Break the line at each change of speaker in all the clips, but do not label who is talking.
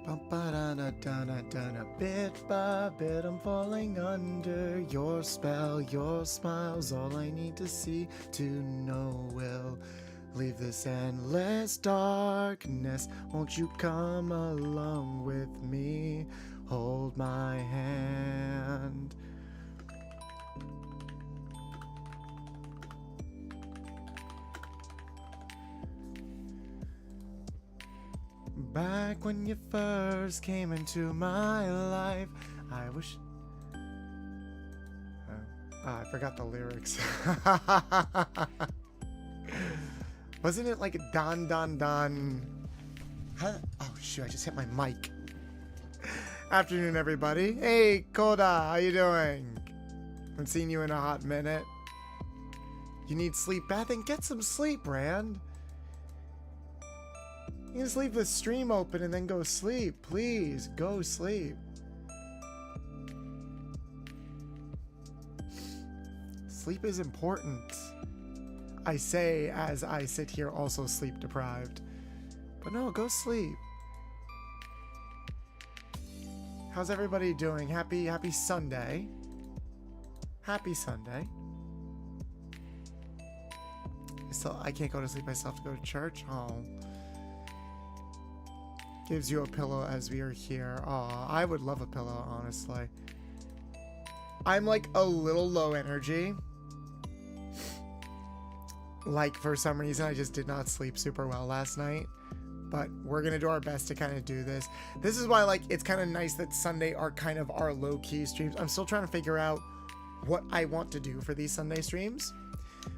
Bum-ba-da-da-da-da-da. Bit by bit I'm falling under your spell. Your smile's all I need to see to know will leave this endless darkness. Won't you come along with me? Hold my hand. Back when you first came into my life, I wish... I forgot the lyrics. Wasn't it like Don Don Don? Huh? Oh shoot, I just hit my mic. Afternoon, everybody. Hey, Koda, how you doing? Haven't seen you in a hot minute. You need sleep bath? Then get some sleep, Rand. You just leave the stream open and then go sleep. Please, go sleep. Sleep is important. I say as I sit here also sleep deprived. But no, go sleep. How's everybody doing? Happy Sunday. Happy Sunday. I can't go to sleep. I still have to go to church. Oh. Gives you a pillow as we are here. Aw, I would love a pillow, honestly. I'm like a little low energy. Like, for some reason, I just did not sleep super well last night. But we're going to do our best to kind of do this. This is why, like, it's kind of nice that Sunday are kind of our low-key streams. I'm still trying to figure out what I want to do for these Sunday streams.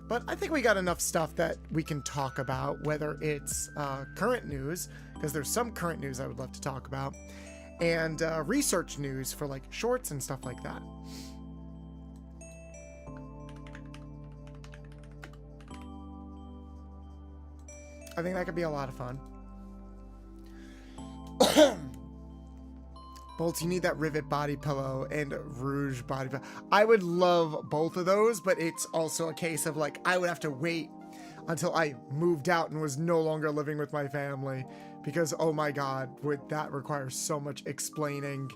But I think we got enough stuff that we can talk about, whether it's current news, because there's some current news I would love to talk about, and research news for like shorts and stuff like that. I think that could be a lot of fun. Bolts, you need that rivet body pillow and rouge body pillow. I would love both of those, but it's also a case of like, I would have to wait until I moved out and was no longer living with my family, because oh my god, would that require so much explaining,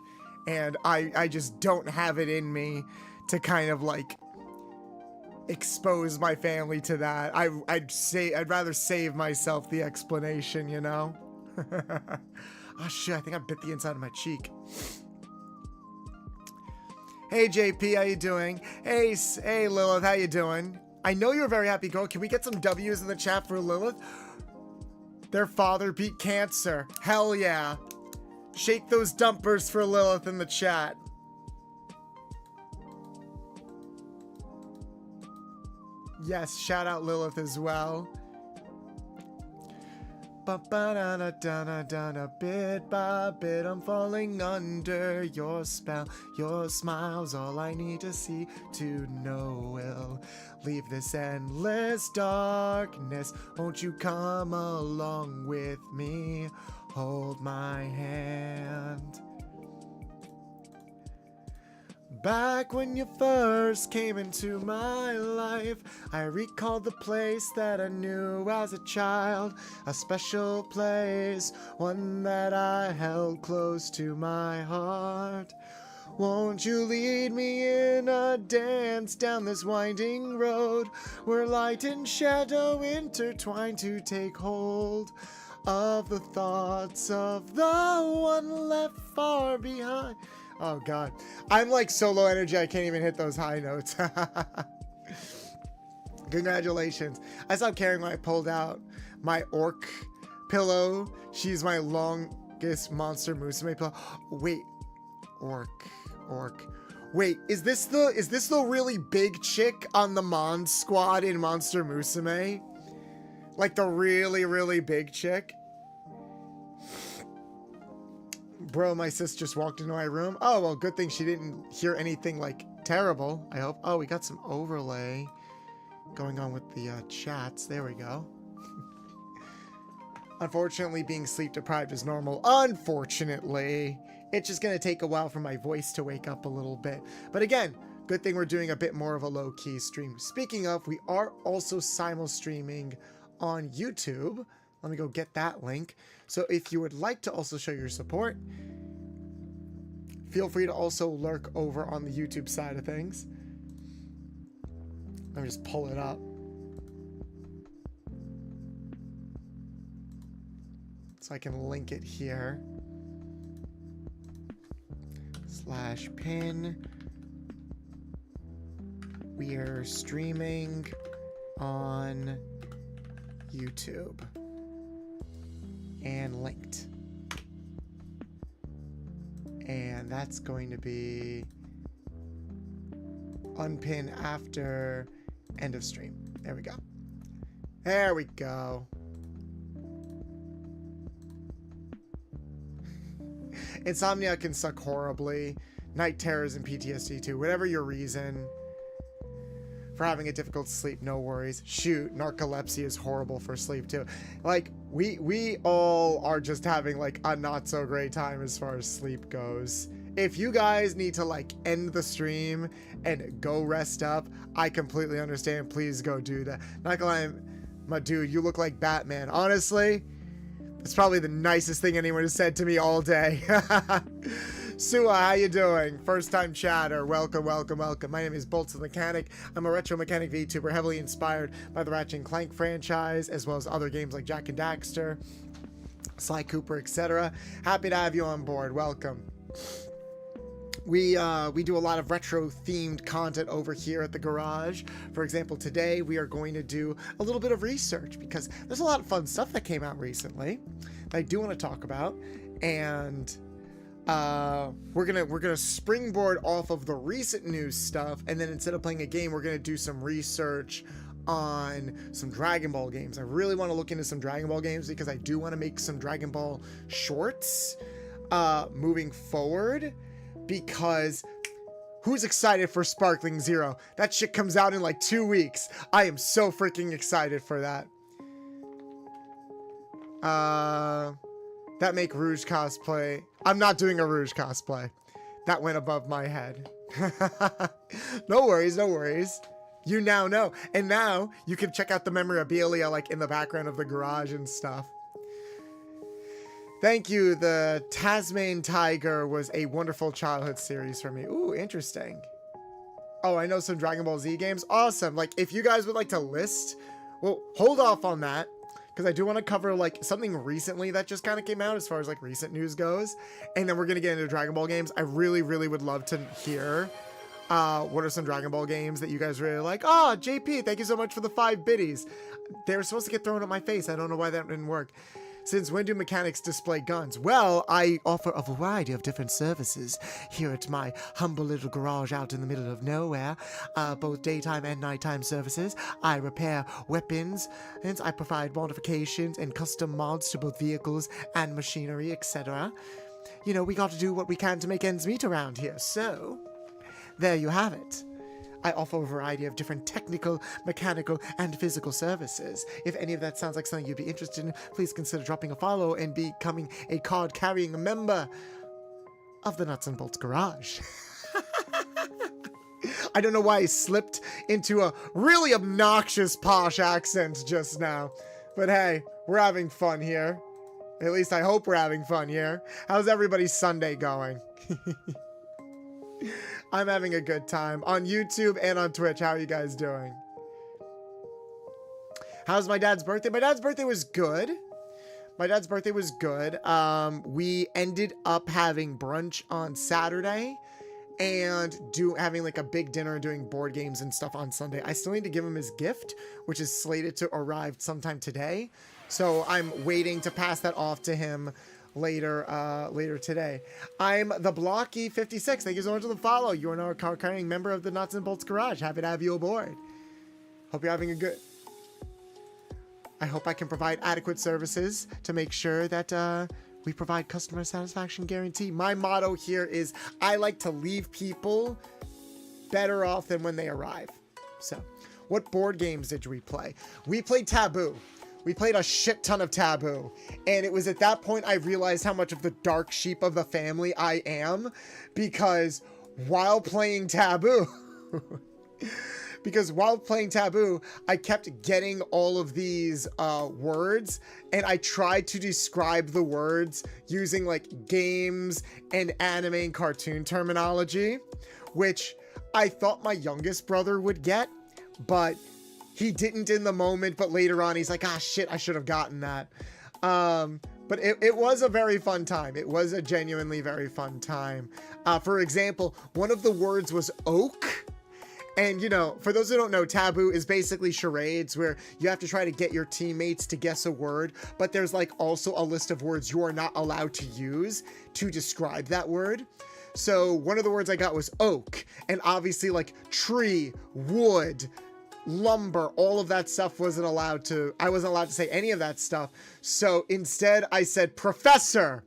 and I just don't have it in me to kind of like expose my family to that. I'd rather save myself the explanation, you know. Oh shit, I think I bit the inside of my cheek. Hey JP, how you doing? Hey Lilith, how you doing? I know you're a very happy girl. Can we get some W's in the chat for Lilith? Their father beat cancer. Hell yeah. Shake those dumpers for Lilith in the chat. Yes, shout out Lilith as well. Ba-ba-da-da-da-da-da, bit by bit I'm falling under your spell. Your smile's all I need to see to know will leave this endless darkness. Won't you come along with me? Hold my hand. Back when you first came into my life, I recalled the place that I knew as a child. A special place, one that I held close to my heart. Won't you lead me in a dance down this winding road, where light and shadow intertwine to take hold of the thoughts of the one left far behind. Oh god, I'm like so low energy I can't even hit those high notes. Congratulations. I stopped caring when I pulled out my orc pillow. She's my longest monster musume pillow. Wait, orc. Wait, is this the really big chick on the Mon squad in Monster Musume? Like the really big chick? Bro, my sis just walked into my room. Oh, well, good thing she didn't hear anything, like, terrible, I hope. Oh, we got some overlay going on with the chats. There we go. Unfortunately, being sleep deprived is normal. Unfortunately. It's just going to take a while for my voice to wake up a little bit. But again, good thing we're doing a bit more of a low-key stream. Speaking of, we are also simul-streaming on YouTube. Let me go get that link. So if you would like to also show your support, feel free to also lurk over on the YouTube side of things. Let me just pull it up. So I can link it here. /pin. We are streaming on YouTube. And linked. And that's going to be unpin after end of stream. There we go. There we go. Insomnia can suck horribly. Night terrors and PTSD too. Whatever your reason for having a difficult sleep, no worries. Shoot, narcolepsy is horrible for sleep too. Like, we all are just having like a not so great time as far as sleep goes. If you guys need to like end the stream and go rest up, I completely understand. Please go do that. Not gonna lie, my dude, you look like Batman. Honestly, it's probably the nicest thing anyone has said to me all day. Sua, how you doing? First time chatter. Welcome, welcome, welcome. My name is Bolts the Mechanic. I'm a retro mechanic VTuber heavily inspired by the Ratchet & Clank franchise, as well as other games like Jak and Daxter, Sly Cooper, etc. Happy to have you on board. Welcome. We do a lot of retro themed content over here at the garage. For example, today we are going to do a little bit of research because there's a lot of fun stuff that came out recently that I do want to talk about, and we're gonna springboard off of the recent news stuff, and then instead of playing a game, we're gonna do some research on some Dragon Ball games. I really want to look into some Dragon Ball games because I do want to make some Dragon Ball shorts moving forward. Because who's excited for Sparkling Zero? That shit comes out in like 2 weeks. I am so freaking excited for that. That make Rouge cosplay. I'm not doing a Rouge cosplay. That went above my head. No worries, no worries. You now know. And now you can check out the memorabilia like in the background of the garage and stuff. Thank you. The Tasman Tiger was a wonderful childhood series for me. Ooh, interesting. Oh, I know some Dragon Ball Z games. Awesome. Like, if you guys would like to list, well, hold off on that, because I do want to cover like something recently that just kind of came out as far as like recent news goes, and then we're gonna get into Dragon Ball games. I really, really would love to hear what are some Dragon Ball games that you guys really like. Oh, JP, thank you so much for the 5 biddies. They were supposed to get thrown at my face. I don't know why that didn't work. Since when do mechanics display guns? Well, I offer a variety of different services here at my humble little garage out in the middle of nowhere. Both daytime and nighttime services. I repair weapons, and I provide modifications and custom mods to both vehicles and machinery, etc. You know, we got to do what we can to make ends meet around here, so there you have it. I offer a variety of different technical, mechanical, and physical services. If any of that sounds like something you'd be interested in, please consider dropping a follow and becoming a card-carrying member of the Nuts and Bolts Garage. I don't know why I slipped into a really obnoxious posh accent just now. But hey, we're having fun here. At least I hope we're having fun here. How's everybody's Sunday going? I'm having a good time on YouTube and on Twitch. How are you guys doing? How's my dad's birthday? My dad's birthday was good. My dad's birthday was good. We ended up having brunch on Saturday and having like a big dinner and doing board games and stuff on Sunday. I still need to give him his gift, which is slated to arrive sometime today. So I'm waiting to pass that off to him later today. I'm the Blocky 56. Thank you so much for the follow. You are now a card-carrying member of the Nuts and Bolts Garage. Happy to have you aboard. Hope you're having a good... I hope I can provide adequate services to make sure that we provide customer satisfaction guarantee. My motto here is I like to leave people better off than when they arrive. So, what board games did we play? We played Taboo. We played a shit ton of Taboo, and it was at that point I realized how much of the dark sheep of the family I am, because while playing Taboo, because while playing Taboo, I kept getting all of these words, and I tried to describe the words using like games and anime and cartoon terminology, which I thought my youngest brother would get, but he didn't in the moment. But later on, he's like, ah, shit, I should have gotten that. But it was a very fun time. It was a genuinely very fun time. For example, one of the words was oak. And, you know, for those who don't know, Taboo is basically charades where you have to try to get your teammates to guess a word, but there's like also a list of words you are not allowed to use to describe that word. So one of the words I got was oak, and obviously like tree, wood, lumber, all of that stuff I wasn't allowed to say any of that stuff. So instead I said professor,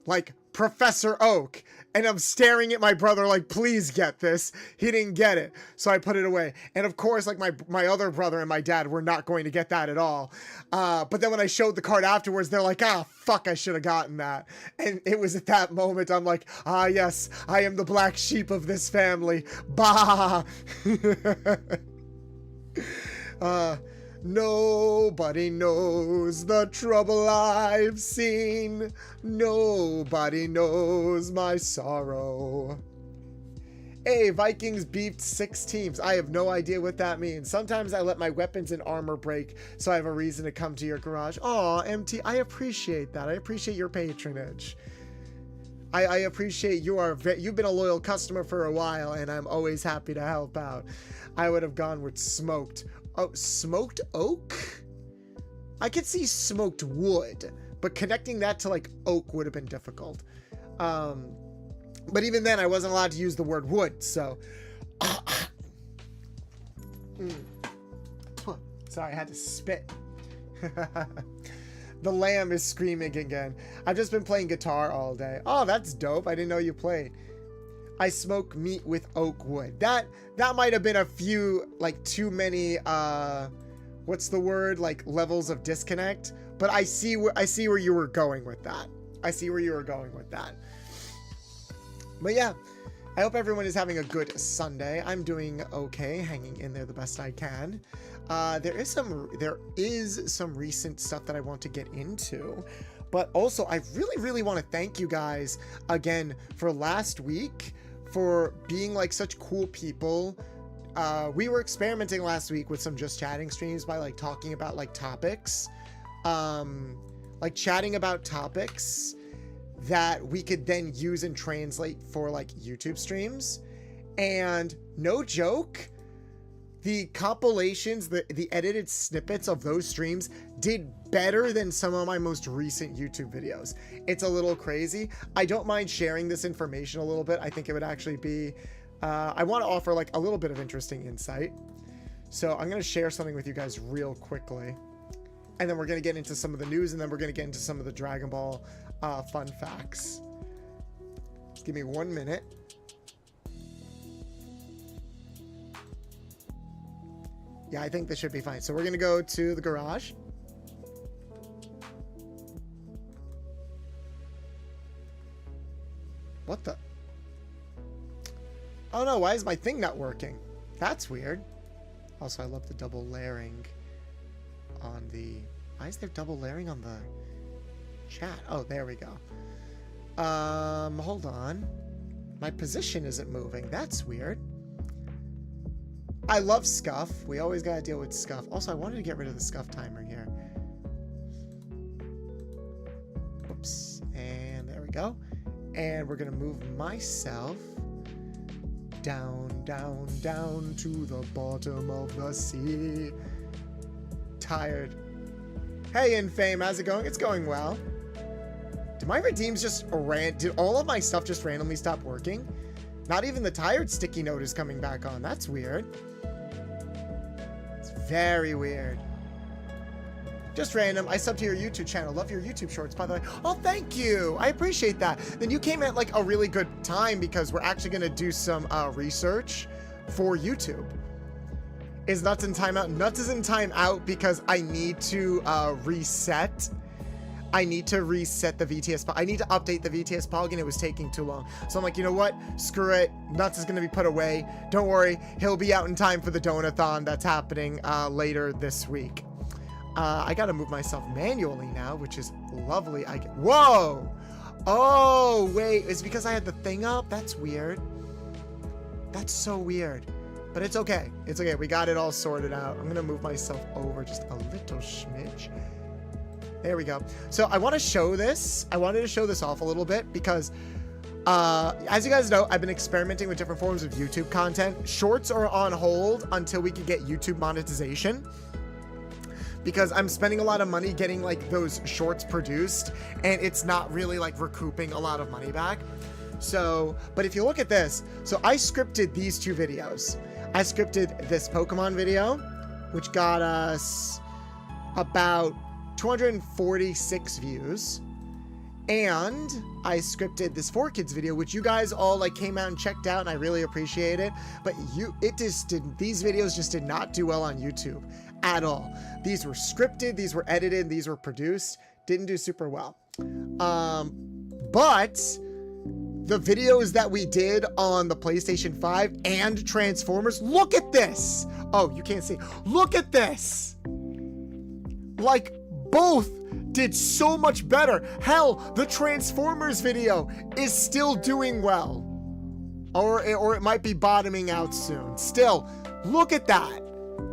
like Professor Oak, and I'm staring at my brother like, please get this. He didn't get it, so I put it away. And of course, like my other brother and my dad were not going to get that at all. But then when I showed the card afterwards, they're like, ah, fuck, I should have gotten that. And it was at that moment I'm like, ah, yes, I am the black sheep of this family. Bah. Nobody knows the trouble I've seen. Nobody knows my sorrow. Hey, Vikings beefed 6 teams. I have no idea what that means. Sometimes I let my weapons and armor break, so I have a reason to come to your garage. Aw, MT, I appreciate that. I appreciate your patronage. I appreciate you've been a loyal customer for a while, and I'm always happy to help out. I would have gone with smoked. Oh, smoked oak? I could see smoked wood, but connecting that to like oak would have been difficult. But even then I wasn't allowed to use the word wood, so. Sorry, I had to spit. The lamb is screaming again. I've just been playing guitar all day. Oh, that's dope. I didn't know you played. I smoke meat with oak wood. That might have been a few, like, too many, what's the word? Like, levels of disconnect. But I see where you were going with that. I see where you were going with that. But yeah, I hope everyone is having a good Sunday. I'm doing okay, hanging in there the best I can. There is some recent stuff that I want to get into. But also, I really, really want to thank you guys again for last week, for being like such cool people. We were experimenting last week with some just chatting streams by like talking about like topics, like chatting about topics that we could then use and translate for like YouTube streams. And no joke, the compilations, the edited snippets of those streams did better than some of my most recent YouTube videos. It's a little crazy. I don't mind sharing this information a little bit. I think it would actually be, I want to offer like a little bit of interesting insight. So I'm going to share something with you guys real quickly. And then we're going to get into some of the news, and then we're going to get into some of the Dragon Ball fun facts. Just give me 1 minute. Yeah, I think this should be fine. So we're going to go to the garage. What the? Oh no, why is my thing not working? That's weird. Also, I love the double layering on the... Why is there double layering on the chat? Oh, there we go. Hold on. My position isn't moving. That's weird. I love scuff. We always gotta deal with scuff. Also, I wanted to get rid of the scuff timer here. Whoops. And there we go. And we're gonna move myself down, down, down to the bottom of the sea. Tired. Hey, Infame, how's it going? It's going well. Did my redeems just did all of my stuff just randomly stop working? Not even the tired sticky note is coming back on. That's weird. It's very weird. Just random. I subbed to your YouTube channel. Love your YouTube shorts, by the way. Oh, thank you. I appreciate that. Then you came at like a really good time, because we're actually going to do some research for YouTube. Is Nuts in timeout? Nuts is in timeout because I need to reset I need to reset the VTS. I need to update the VTS plugin. It was taking too long. So I'm like, you know what? Screw it. Nuts is going to be put away. Don't worry. He'll be out in time for the donathon that's happening later this week. I got to move myself manually now, which is lovely. Whoa. Oh, wait. It's because I had the thing up? That's weird. That's so weird. But it's okay. It's okay. We got it all sorted out. I'm going to move myself over just a little smidge. There we go. So I want to show this. I wanted to show this off a little bit because as you guys know, I've been experimenting with different forms of YouTube content. Shorts are on hold until we can get YouTube monetization, because I'm spending a lot of money getting like those shorts produced, and it's not really like recouping a lot of money back. So, but if you look at this, so I scripted these 2 videos. I scripted this Pokemon video, which got us about 246 views, and I scripted this 4Kids video, which you guys all like came out and checked out, and I really appreciate it. But these videos just did not do well on YouTube at all. These were scripted, these were edited, these were produced, didn't do super well. But the videos that we did on the PlayStation 5 and Transformers, look at this. Oh, you can't see. Look at this. Like, both did so much better. Hell, the Transformers video is still doing well. Or it might be bottoming out soon. Still, look at that.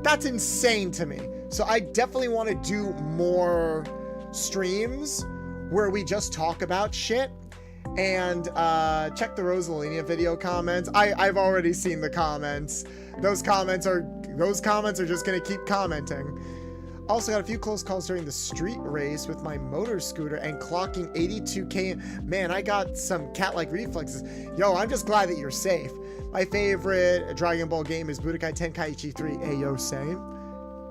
That's insane to me. So I definitely want to do more streams where we just talk about shit. And check the Rosalina video comments. I've already seen the comments. Those comments are just gonna keep commenting. Also got a few close calls during the street race with my motor scooter and clocking 82k. Man, I got some cat-like reflexes. Yo, I'm just glad that you're safe. My favorite Dragon Ball game is Budokai Tenkaichi 3. Ayo, same.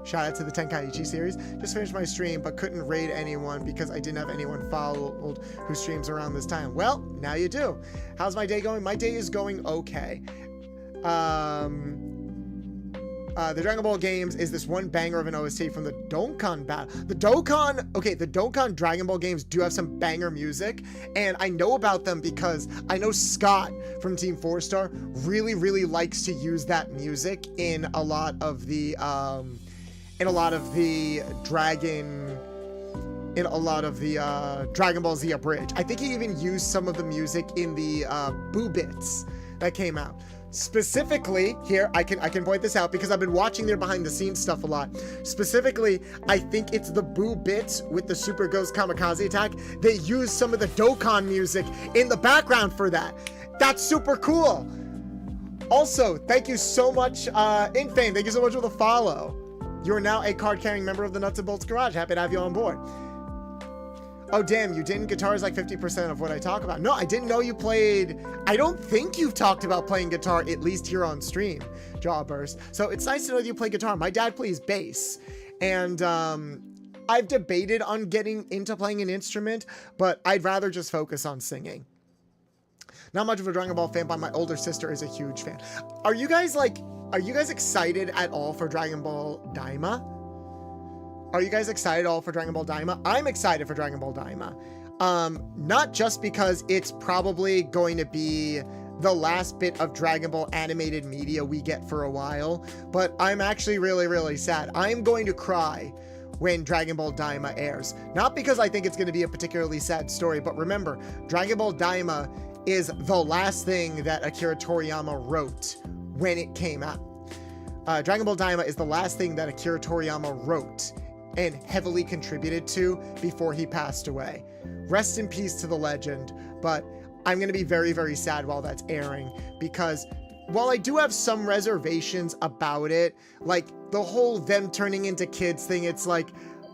Shout out to the Tenkaichi series. Just finished my stream, but couldn't raid anyone because I didn't have anyone followed who streams around this time. Well, now you do. How's my day going? My day is going okay. The Dragon Ball games is this one banger of an OST from the Dokkan battle. The Dokkan Dragon Ball games do have some banger music, and I know about them because I know Scott from Team 4-Star really, really likes to use that music in a lot of the Dragon Ball Z Abridged. I think he even used some of the music in the Boo Bits that came out. Specifically, here, I can point this out because I've been watching their behind the scenes stuff a lot. Specifically, I think it's the Boo Bits with the Super Ghost Kamikaze attack. They use some of the Dokkan music in the background for that. That's super cool. Also, thank you so much, Infame. Thank you so much for the follow. You are now a card-carrying member of the Nuts and Bolts Garage. Happy to have you on board. Oh, damn, you didn't? Guitar is like 50% of what I talk about. No, I didn't know you played. I don't think you've talked about playing guitar, at least here on stream, Jawburst. So it's nice to know that you play guitar. My dad plays bass. And I've debated on getting into playing an instrument, but I'd rather just focus on singing. Not much of a Dragon Ball fan, but my older sister is a huge fan. Are you guys excited at all for Dragon Ball Daima? Are you guys excited at all for Dragon Ball Daima? I'm excited for Dragon Ball Daima. Not just because it's probably going to be the last bit of Dragon Ball animated media we get for a while, but I'm actually really, really sad. I'm going to cry when Dragon Ball Daima airs. Not because I think it's going to be a particularly sad story, but remember, Dragon Ball Daima is the last thing that Akira Toriyama wrote when it came out. Dragon Ball Daima is the last thing that Akira Toriyama wrote and heavily contributed to before he passed away. Rest in peace to the legend, but I'm going to be very, very sad while that's airing, because while I do have some reservations about it, like the whole them turning into kids thing, it's like,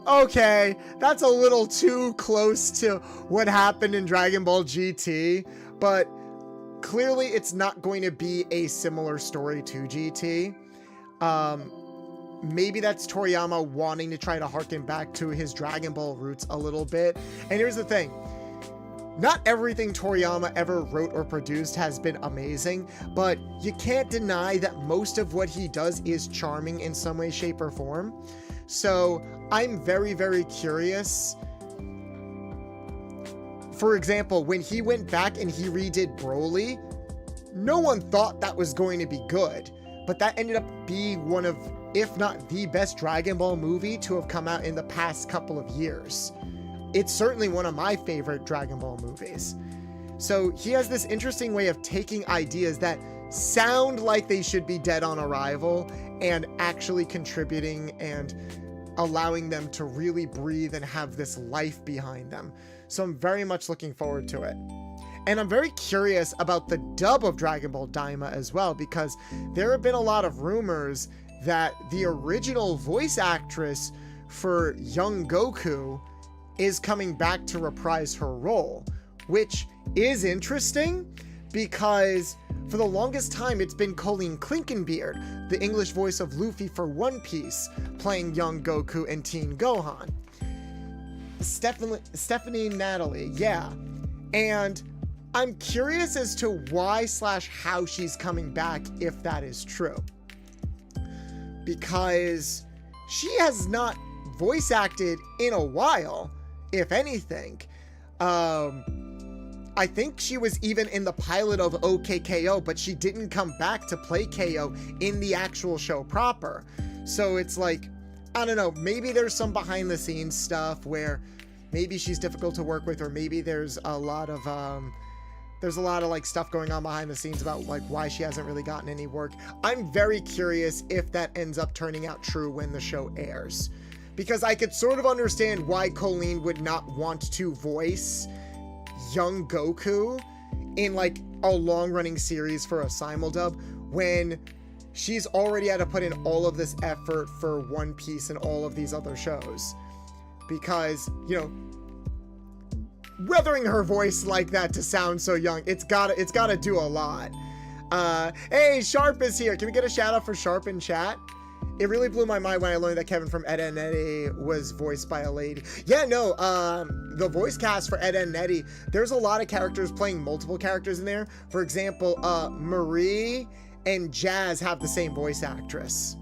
okay, that's a little too close to what happened in Dragon Ball GT, but clearly it's not going to be a similar story to GT. Maybe that's Toriyama wanting to try to harken back to his Dragon Ball roots a little bit. And here's the thing. Not everything Toriyama ever wrote or produced has been amazing, but you can't deny that most of what he does is charming in some way, shape, or form. So I'm very, very curious for example, when he went back and he redid Broly, no one thought that was going to be good, but that ended up being one of, if not the best Dragon Ball movie to have come out in the past couple of years. It's certainly one of my favorite Dragon Ball movies. So he has this interesting way of taking ideas that sound like they should be dead on arrival and actually contributing and allowing them to really breathe and have this life behind them. So I'm very much looking forward to it. And I'm very curious about the dub of Dragon Ball Daima as well, because there have been a lot of rumors that the original voice actress for young Goku is coming back to reprise her role, which is interesting because for the longest time it's been Colleen Clinkenbeard, the English voice of Luffy for One Piece, playing young Goku and teen Gohan. Stephanie Natalie, yeah. And I'm curious as to why/how she's coming back, if that is true. Because she has not voice acted in a while, if anything. I think she was even in the pilot of OKKO, but she didn't come back to play KO in the actual show proper. So it's like, I don't know, maybe there's some behind the scenes stuff where maybe she's difficult to work with, or maybe there's a lot of like stuff going on behind the scenes about like why she hasn't really gotten any work. I'm very curious if that ends up turning out true when the show airs, because I could sort of understand why Colleen would not want to voice young Goku in like a long-running series for a simuldub when she's already had to put in all of this effort for One Piece and all of these other shows. Because, you know, weathering her voice like that to sound so young, it's gotta do a lot. Hey, Sharp is here. Can we get a shout out for Sharp in chat? It really blew my mind when I learned that Kevin from Ed, Edd n Eddy was voiced by a lady. Yeah, no, the voice cast for Ed, Edd n Eddy, there's a lot of characters playing multiple characters in there. For example, Marie and Jazz have the same voice actress.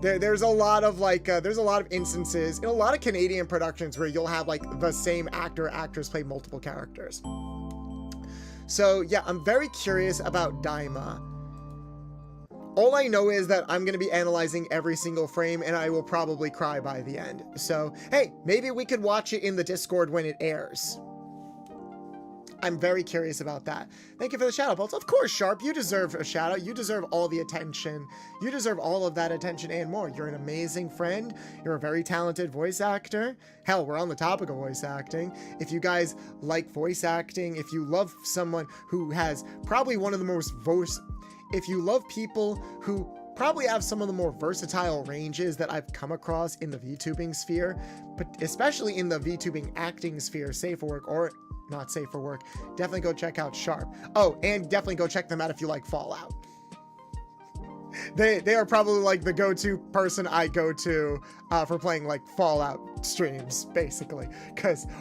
There's a lot of like, there's a lot of instances in a lot of Canadian productions where you'll have like the same actor or actress play multiple characters. So yeah, I'm very curious about Daima. All I know is that I'm going to be analyzing every single frame and I will probably cry by the end. So, hey, maybe we could watch it in the Discord when it airs. I'm very curious about that. Thank you for the shout out, Bolts. Of course, Sharp, you deserve a shout out. You deserve all the attention. You deserve all of that attention and more. You're an amazing friend. You're a very talented voice actor. Hell, we're on the topic of voice acting. If you guys like voice acting, if you love someone who has probably one of the most if you love people who probably have some of the more versatile ranges that I've come across in the VTubing sphere, but especially in the VTubing acting sphere, safe for work or not safe for work, definitely go check out Sharp. Oh, and definitely go check them out if you like Fallout. They are probably like the go-to person I go to for playing like Fallout streams, basically.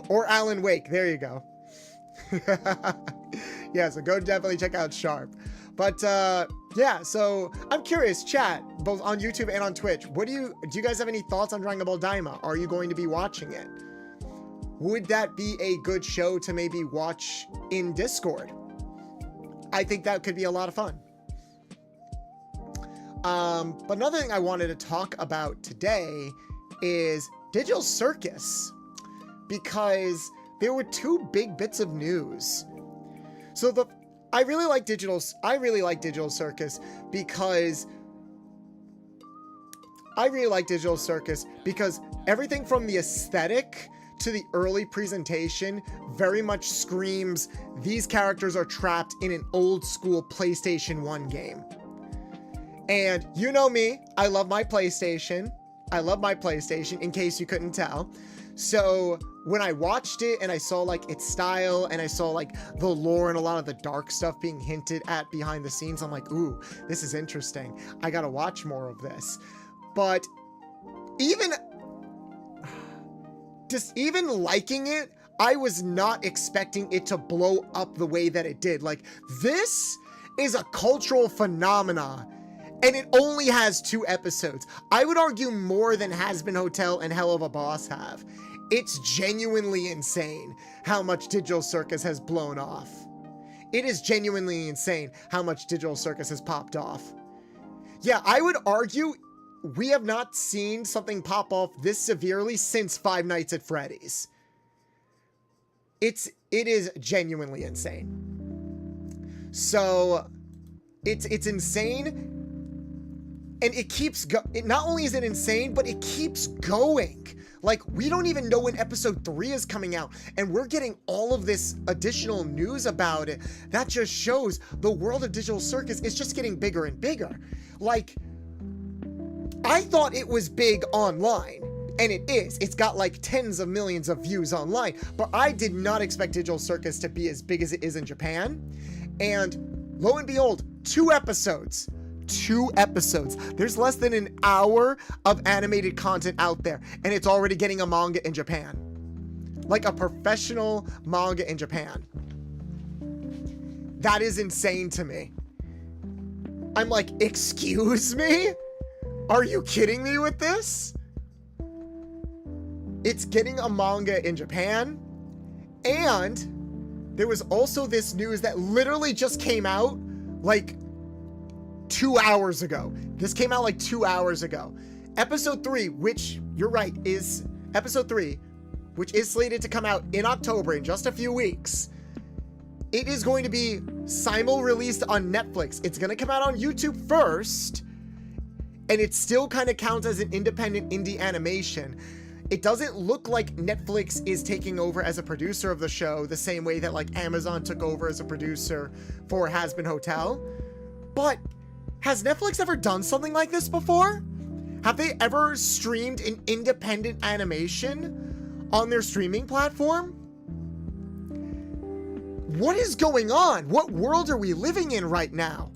Or Alan Wake, there you go. Yeah, so go definitely check out Sharp. But yeah, so I'm curious, chat, both on YouTube and on Twitch, do you guys have any thoughts on Dragon Ball Daima? Are you going to be watching it? Would that be a good show to maybe watch in Discord? I think that could be a lot of fun. But another thing I wanted to talk about today is Digital Circus, because there were two big bits of news. So I really like Digital Circus because everything from the aesthetic to the early presentation very much screams these characters are trapped in an old school PlayStation 1 game. And you know me, I love my PlayStation, in case you couldn't tell. So when I watched it and I saw like its style and I saw like the lore and a lot of the dark stuff being hinted at behind the scenes, I'm like, ooh, this is interesting. I gotta watch more of this. But even liking it, I was not expecting it to blow up the way that it did. Like, this is a cultural phenomena, and it only has 2 episodes. I would argue more than Has Been Hotel and Hell of a Boss have. It's genuinely insane how much Digital Circus has blown off. It is genuinely insane how much Digital Circus has popped off. Yeah, I would argue we have not seen something pop off this severely since Five Nights at Freddy's. It is genuinely insane. So it's insane, and it keeps not only is it insane, but it keeps going. Like, we don't even know when episode 3 is coming out, and we're getting all of this additional news about it. That just shows the world of Digital Circus is just getting bigger and bigger. Like, I thought it was big online, and it is. It's got like tens of millions of views online, but I did not expect Digital Circus to be as big as it is in Japan. And lo and behold, 2 episodes. 2 episodes. There's less than an hour of animated content out there, and it's already getting a manga in Japan. Like a professional manga in Japan. That is insane to me. I'm like, excuse me? Are you kidding me with this? It's getting a manga in Japan, and there was also this news that literally just came out like 2 hours ago. This came out like 2 hours ago. Episode 3, which, you're right, is episode 3, which is slated to come out in October in just a few weeks. It is going to be simul-released on Netflix. It's going to come out on YouTube first, and it still kind of counts as an independent indie animation. It doesn't look like Netflix is taking over as a producer of the show the same way that like Amazon took over as a producer for Has Been Hotel. But has Netflix ever done something like this before? Have they ever streamed an independent animation on their streaming platform? What is going on? What world are we living in right now?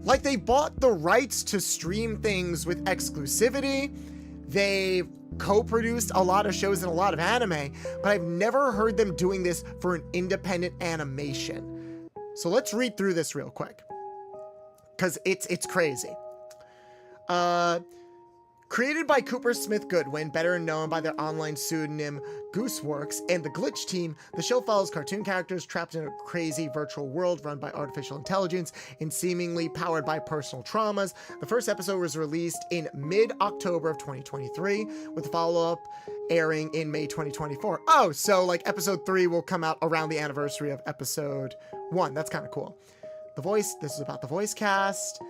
Like, they bought the rights to stream things with exclusivity. They co-produced a lot of shows and a lot of anime, but I've never heard them doing this for an independent animation. So let's read through this real quick, because it's crazy. Created by Cooper Smith Goodwin, better known by their online pseudonym Gooseworks, and the Glitch team, the show follows cartoon characters trapped in a crazy virtual world run by artificial intelligence and seemingly powered by personal traumas. The first episode was released in mid-October of 2023, with the follow-up airing in May 2024. Oh, so like episode 3 will come out around the anniversary of episode 1. That's kind of cool. This is about the voice cast.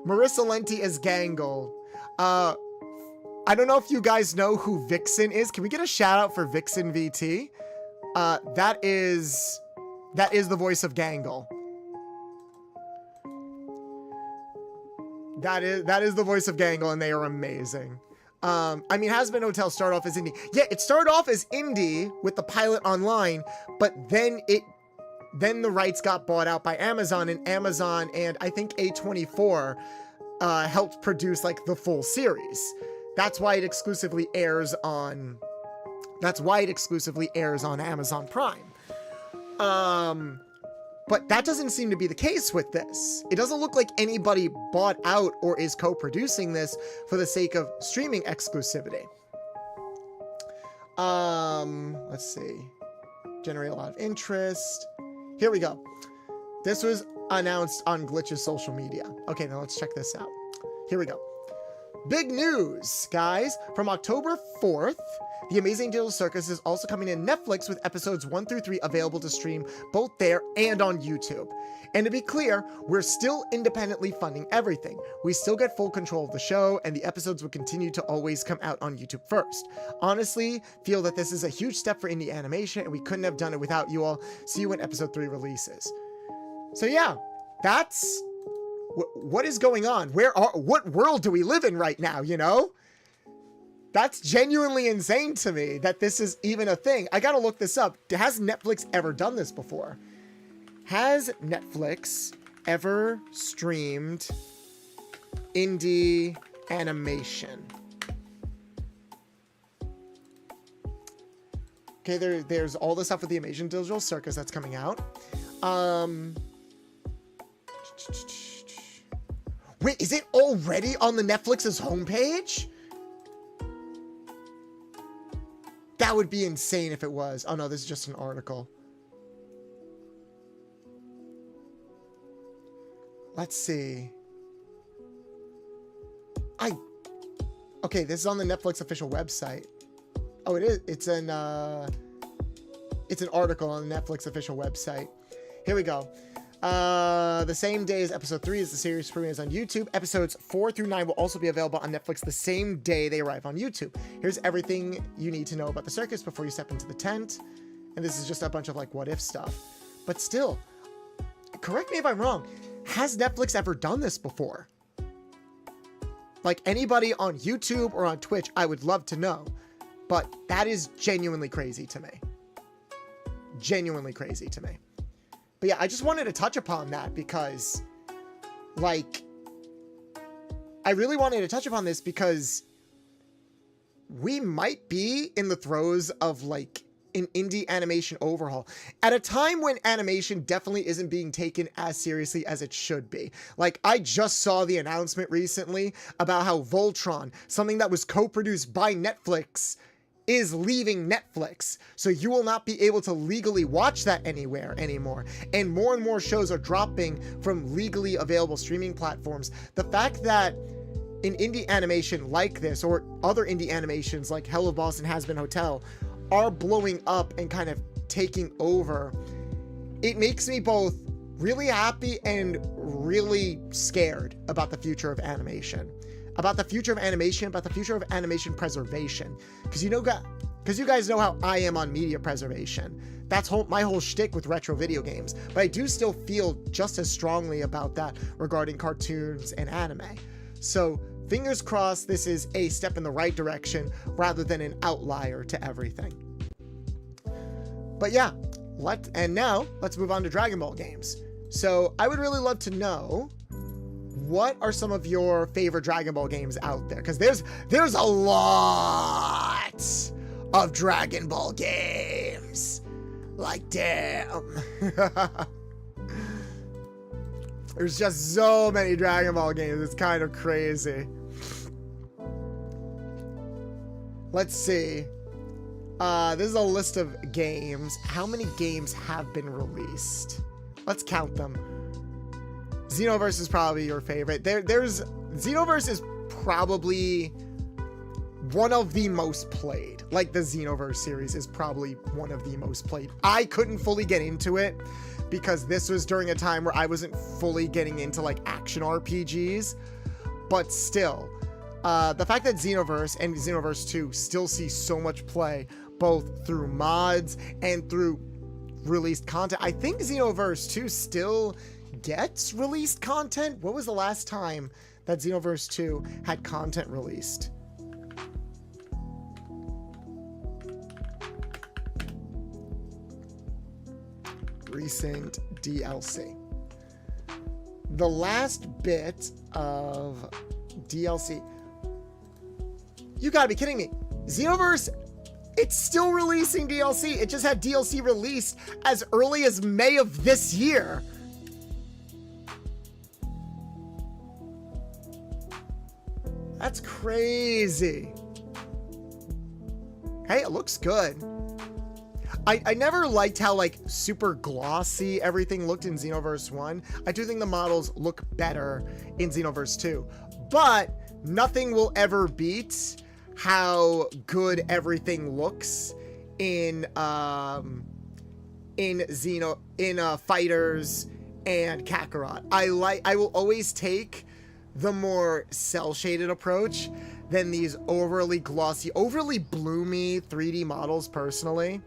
Marissa Lenti as Gangle. I don't know if you guys know who Vixen is. Can we get a shout out for Vixen VT? That is the voice of Gangle. That is the voice of Gangle, and they are amazing. I mean, Has Been Hotel started off as indie. Yeah, it started off as indie with the pilot online, but then the rights got bought out by Amazon, and I think A24 helped produce like the full series. That's why it exclusively airs on Amazon Prime. But that doesn't seem to be the case with this. It doesn't look like anybody bought out or is co-producing this for the sake of streaming exclusivity. Let's see. Generate a lot of interest. Here we go. This was announced on Glitch's social media. Okay, now let's check this out. Here we go. Big news, guys. From October 4th, The Amazing Digital Circus is also coming to Netflix with episodes 1 through 3 available to stream both there and on YouTube. And to be clear, we're still independently funding everything. We still get full control of the show, and the episodes will continue to always come out on YouTube first. Honestly, feel that this is a huge step for indie animation, and we couldn't have done it without you all. See you when episode 3 releases. So yeah, that's what is going on. What world do we live in right now, you know? That's genuinely insane to me that this is even a thing. I gotta look this up. Has Netflix ever done this before? Has Netflix ever streamed indie animation? Okay, there's all the stuff with the Amazing Digital Circus that's coming out. Wait, is it already on the Netflix's homepage? That would be insane if it was. Oh no, this is just an article. Let's see. Okay, this is on the Netflix official website. Oh, it is. It's an article on the Netflix official website. Here we go. The same day as episode 3 as the series premieres on YouTube. Episodes 4 through 9 will also be available on Netflix the same day they arrive on YouTube. Here's everything you need to know about the circus before you step into the tent. And this is just a bunch of like what if stuff. But still, correct me if I'm wrong. Has Netflix ever done this before? Like anybody on YouTube or on Twitch, I would love to know. But that is genuinely crazy to me. Genuinely crazy to me. But yeah, I just wanted to touch upon that because, like, I really wanted to touch upon this because we might be in the throes of, like, an indie animation overhaul at a time when animation definitely isn't being taken as seriously as it should be. Like, I just saw the announcement recently about how Voltron, something that was co-produced by Netflix, is leaving Netflix, so you will not be able to legally watch that anywhere anymore. And more shows are dropping from legally available streaming platforms. The fact that an indie animation like this, or other indie animations like Hell of Boston Has Been Hotel, are blowing up and kind of taking over, it makes me both really happy and really scared about the future of animation. About the future of animation, about the future of animation preservation. Because you guys know how I am on media preservation. That's my whole shtick with retro video games. But I do still feel just as strongly about that regarding cartoons and anime. So fingers crossed this is a step in the right direction rather than an outlier to everything. But yeah, now let's move on to Dragon Ball games. So I would really love to know, what are some of your favorite Dragon Ball games out there? Because there's a lot of Dragon Ball games. Like, damn. There's just so many Dragon Ball games. It's kind of crazy. Let's see. This is a list of games. How many games have been released? Let's count them. Xenoverse is probably your favorite. Xenoverse is probably one of the most played. Like, the Xenoverse series is probably one of the most played. I couldn't fully get into it because this was during a time where I wasn't fully getting into like action RPGs, but still, the fact that Xenoverse and Xenoverse 2 still see so much play, both through mods and through released content. I think Xenoverse 2 still gets released content. What was the last time that Xenoverse 2 had content released? Recent DLC. The last bit of DLC. You gotta be kidding me. Xenoverse, it's still releasing DLC. It just had DLC released as early as May of this year. That's crazy. Hey, it looks good. I never liked how like super glossy everything looked in Xenoverse 1. I do think the models look better in Xenoverse 2, but nothing will ever beat how good everything looks in Fighters and Kakarot. I will always take the more cel-shaded approach than these overly glossy, overly bloomy 3D models personally.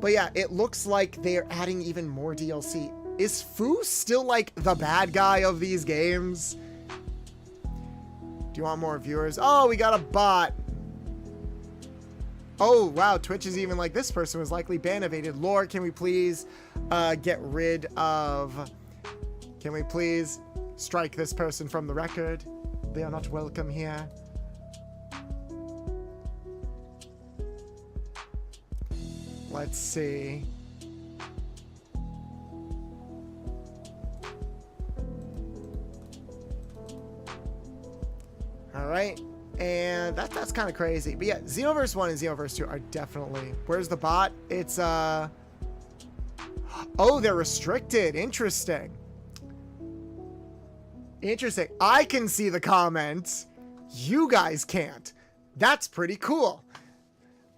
But yeah, it looks like they're adding even more DLC. Is Fu still like the bad guy of these games? Do you want more viewers? Oh, we got a bot. Oh, wow, Twitch is even like, this person was likely ban-evaded. Lord, can we please get rid of... Can we please strike this person from the record? They are not welcome here. Let's see. That's kind of crazy. But yeah, Xenoverse 1 and Xenoverse 2 are definitely... Where's the bot? It's, oh, they're restricted. Interesting. Interesting. I can see the comments. You guys can't. That's pretty cool.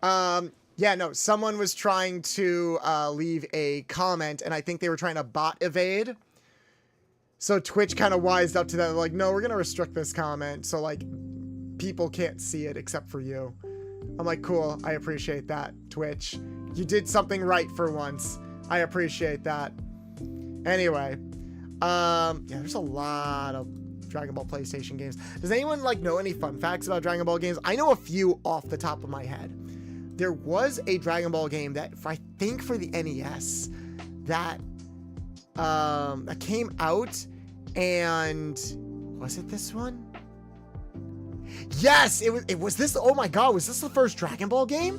Yeah, no, someone was trying to leave a comment, and I think they were trying to bot evade. So Twitch kind of wised up to that. They're like, no, we're going to restrict this comment. So, like, people can't see it except for you. I'm like, cool. I appreciate that, Twitch. You did something right for once. I appreciate that. Anyway. Yeah, there's a lot of Dragon Ball PlayStation games. Does anyone, like, know any fun facts about Dragon Ball games? I know a few off the top of my head. There was a Dragon Ball game that, I think for the NES, that came out, and was it this one? Yes, it was this. Oh my god, was this the first Dragon Ball game?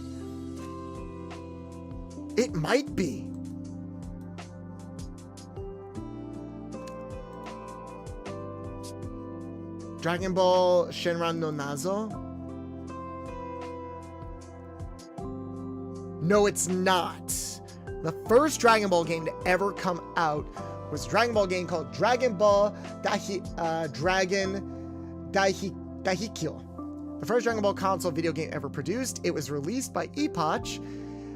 It might be. Dragon Ball Shenron no Nazo? No, it's not. The first Dragon Ball game to ever come out was a Dragon Ball game called Dragon Ball Dahikyo. The first Dragon Ball console video game ever produced. It was released by Epoch,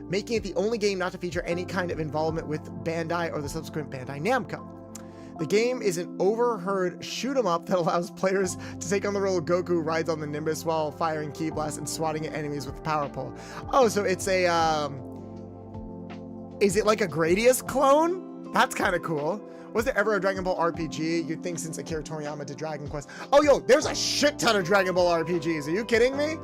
making it the only game not to feature any kind of involvement with Bandai or the subsequent Bandai Namco. The game is an overheard shoot-'em-up that allows players to take on the role of Goku who rides on the Nimbus while firing ki blasts and swatting at enemies with the power pole. Oh, so it's a, is it like a Gradius clone? That's kind of cool. Was there ever a Dragon Ball RPG? You'd think since Akira Toriyama did Dragon Quest. Oh, yo, there's a shit ton of Dragon Ball RPGs. Are you kidding me?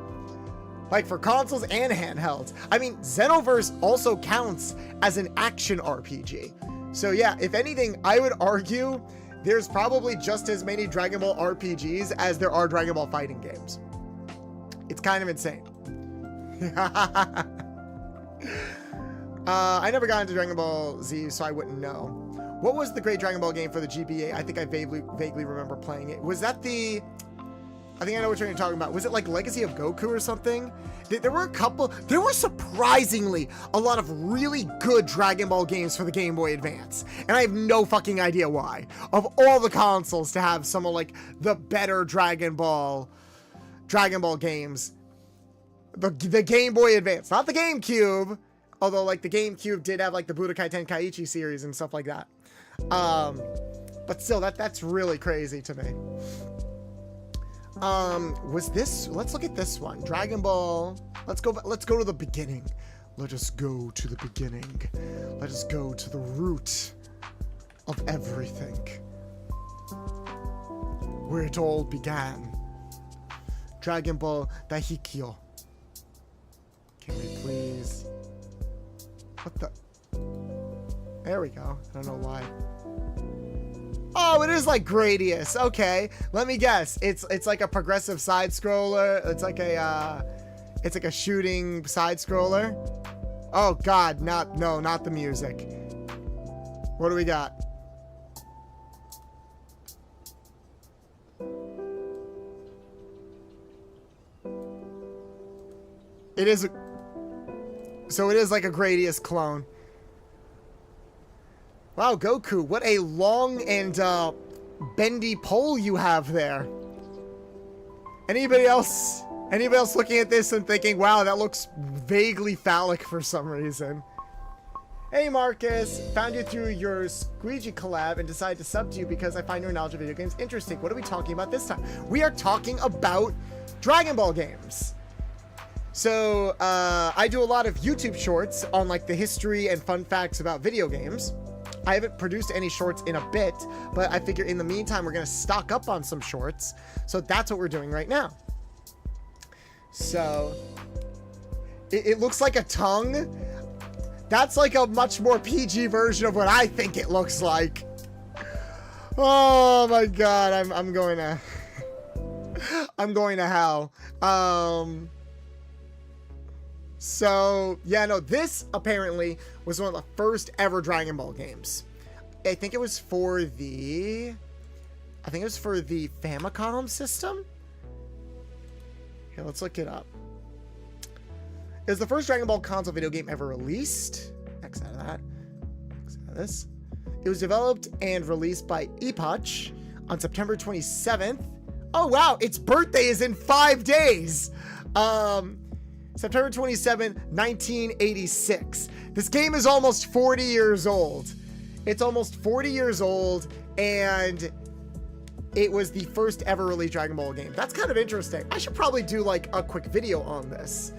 Like for consoles and handhelds. I mean, Xenoverse also counts as an action RPG. So yeah, if anything, I would argue there's probably just as many Dragon Ball RPGs as there are Dragon Ball fighting games. It's kind of insane. I never got into Dragon Ball Z, so I wouldn't know. What was the great Dragon Ball game for the GBA? I think I vaguely remember playing it. Was that the... I think I know what you're talking about. Was it like Legacy of Goku or something? There were a couple... There were surprisingly a lot of really good Dragon Ball games for the Game Boy Advance. And I have no fucking idea why. Of all the consoles to have some of like the better Dragon Ball games. The Game Boy Advance. Not the GameCube. Although like the GameCube did have like the Budokai Tenkaichi series and stuff like that. But still, that's really crazy to me. Was this, let's look at this one. Dragon Ball. Let's go to the beginning. Let us go to the beginning. Let us go to the root of everything. Where it all began. Dragon Ball Dahikyo. Can we please? What the? There we go. I don't know why. Oh, it is like Gradius. Okay, let me guess. It's like a progressive side scroller. It's like a shooting side scroller. Oh God, not the music. What do we got? It is. So it is like a Gradius clone. Wow, Goku, what a long and bendy pole you have there. Anybody else looking at this and thinking, wow, that looks vaguely phallic for some reason? Hey Marcus, found you through your Squeegee collab and decided to sub to you because I find your knowledge of video games interesting. What are we talking about this time? We are talking about Dragon Ball games. So, I do a lot of YouTube shorts on like the history and fun facts about video games. I haven't produced any shorts in a bit, but I figure in the meantime, we're going to stock up on some shorts. So that's what we're doing right now. So it looks like a tongue. That's like a much more PG version of what I think it looks like. Oh my God. I'm going to, I'm going to hell. So, yeah, no, this apparently was one of the first ever Dragon Ball games. I think it was for the Famicom system. Here, let's look it up. It was the first Dragon Ball console video game ever released. X out of that. X out of this. It was developed and released by Epoch on September 27th. Oh, wow. Its birthday is in 5 days. September 27th, 1986. This game is almost 40 years old. It's almost 40 years old, and it was the first ever released Dragon Ball game. That's kind of interesting. I should probably do like a quick video on this.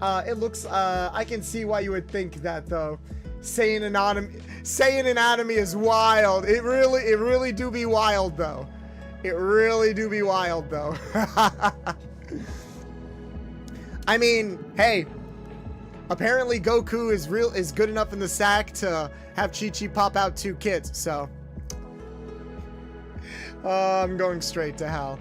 It looks, I can see why you would think that though. Saiyan anatomy is wild. It really do be wild though. It really do be wild though. I mean, hey, apparently Goku is good enough in the sack to have Chi-Chi pop out 2 kids, so I'm going straight to hell.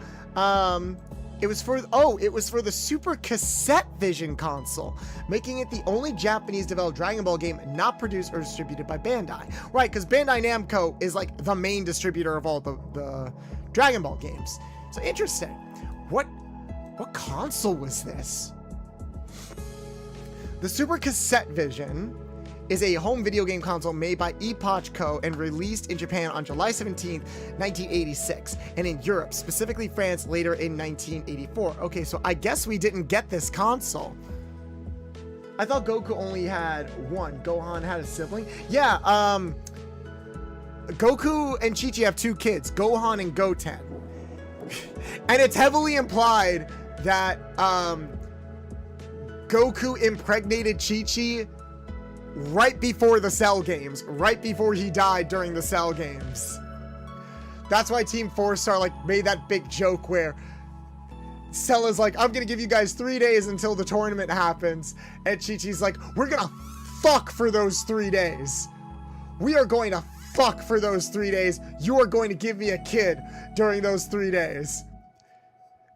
It was for the Super Cassette Vision console, making it the only Japanese developed Dragon Ball game not produced or distributed by Bandai. Right, because Bandai Namco is like the main distributor of all the Dragon Ball games. So interesting. What console was this? The Super Cassette Vision is a home video game console made by Epoch Co. and released in Japan on July 17th, 1986, and in Europe, specifically France, later in 1984. Okay, so I guess we didn't get this console. I thought Goku only had one. Gohan had a sibling? Yeah, Goku and Chi-Chi have 2 kids, Gohan and Goten. And it's heavily implied that, Goku impregnated Chi-Chi right before the Cell games, right before he died during the Cell games. That's why Team 4-Star like made that big joke where Cell is like, I'm gonna give you guys 3 days until the tournament happens, and Chi-Chi's like, we're gonna fuck for those 3 days. We are going to fuck for those 3 days. You are going to give me a kid during those 3 days.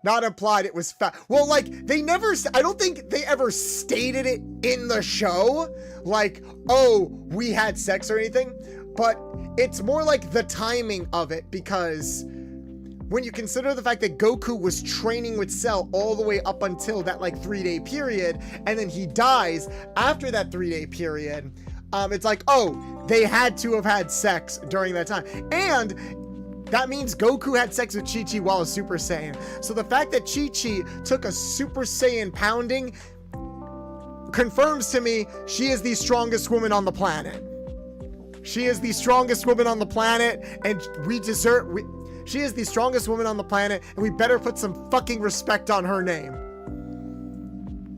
Not implied, it was fat. Well, like, I don't think they ever stated it in the show. Like, oh, we had sex or anything. But it's more like the timing of it, because when you consider the fact that Goku was training with Cell all the way up until that, like, 3-day period, and then he dies after that 3-day period, it's like, oh, they had to have had sex during that time. And that means Goku had sex with Chi-Chi while a Super Saiyan. So the fact that Chi-Chi took a Super Saiyan pounding confirms to me she is the strongest woman on the planet. She is the strongest woman on the planet, and she is the strongest woman on the planet, and we better put some fucking respect on her name.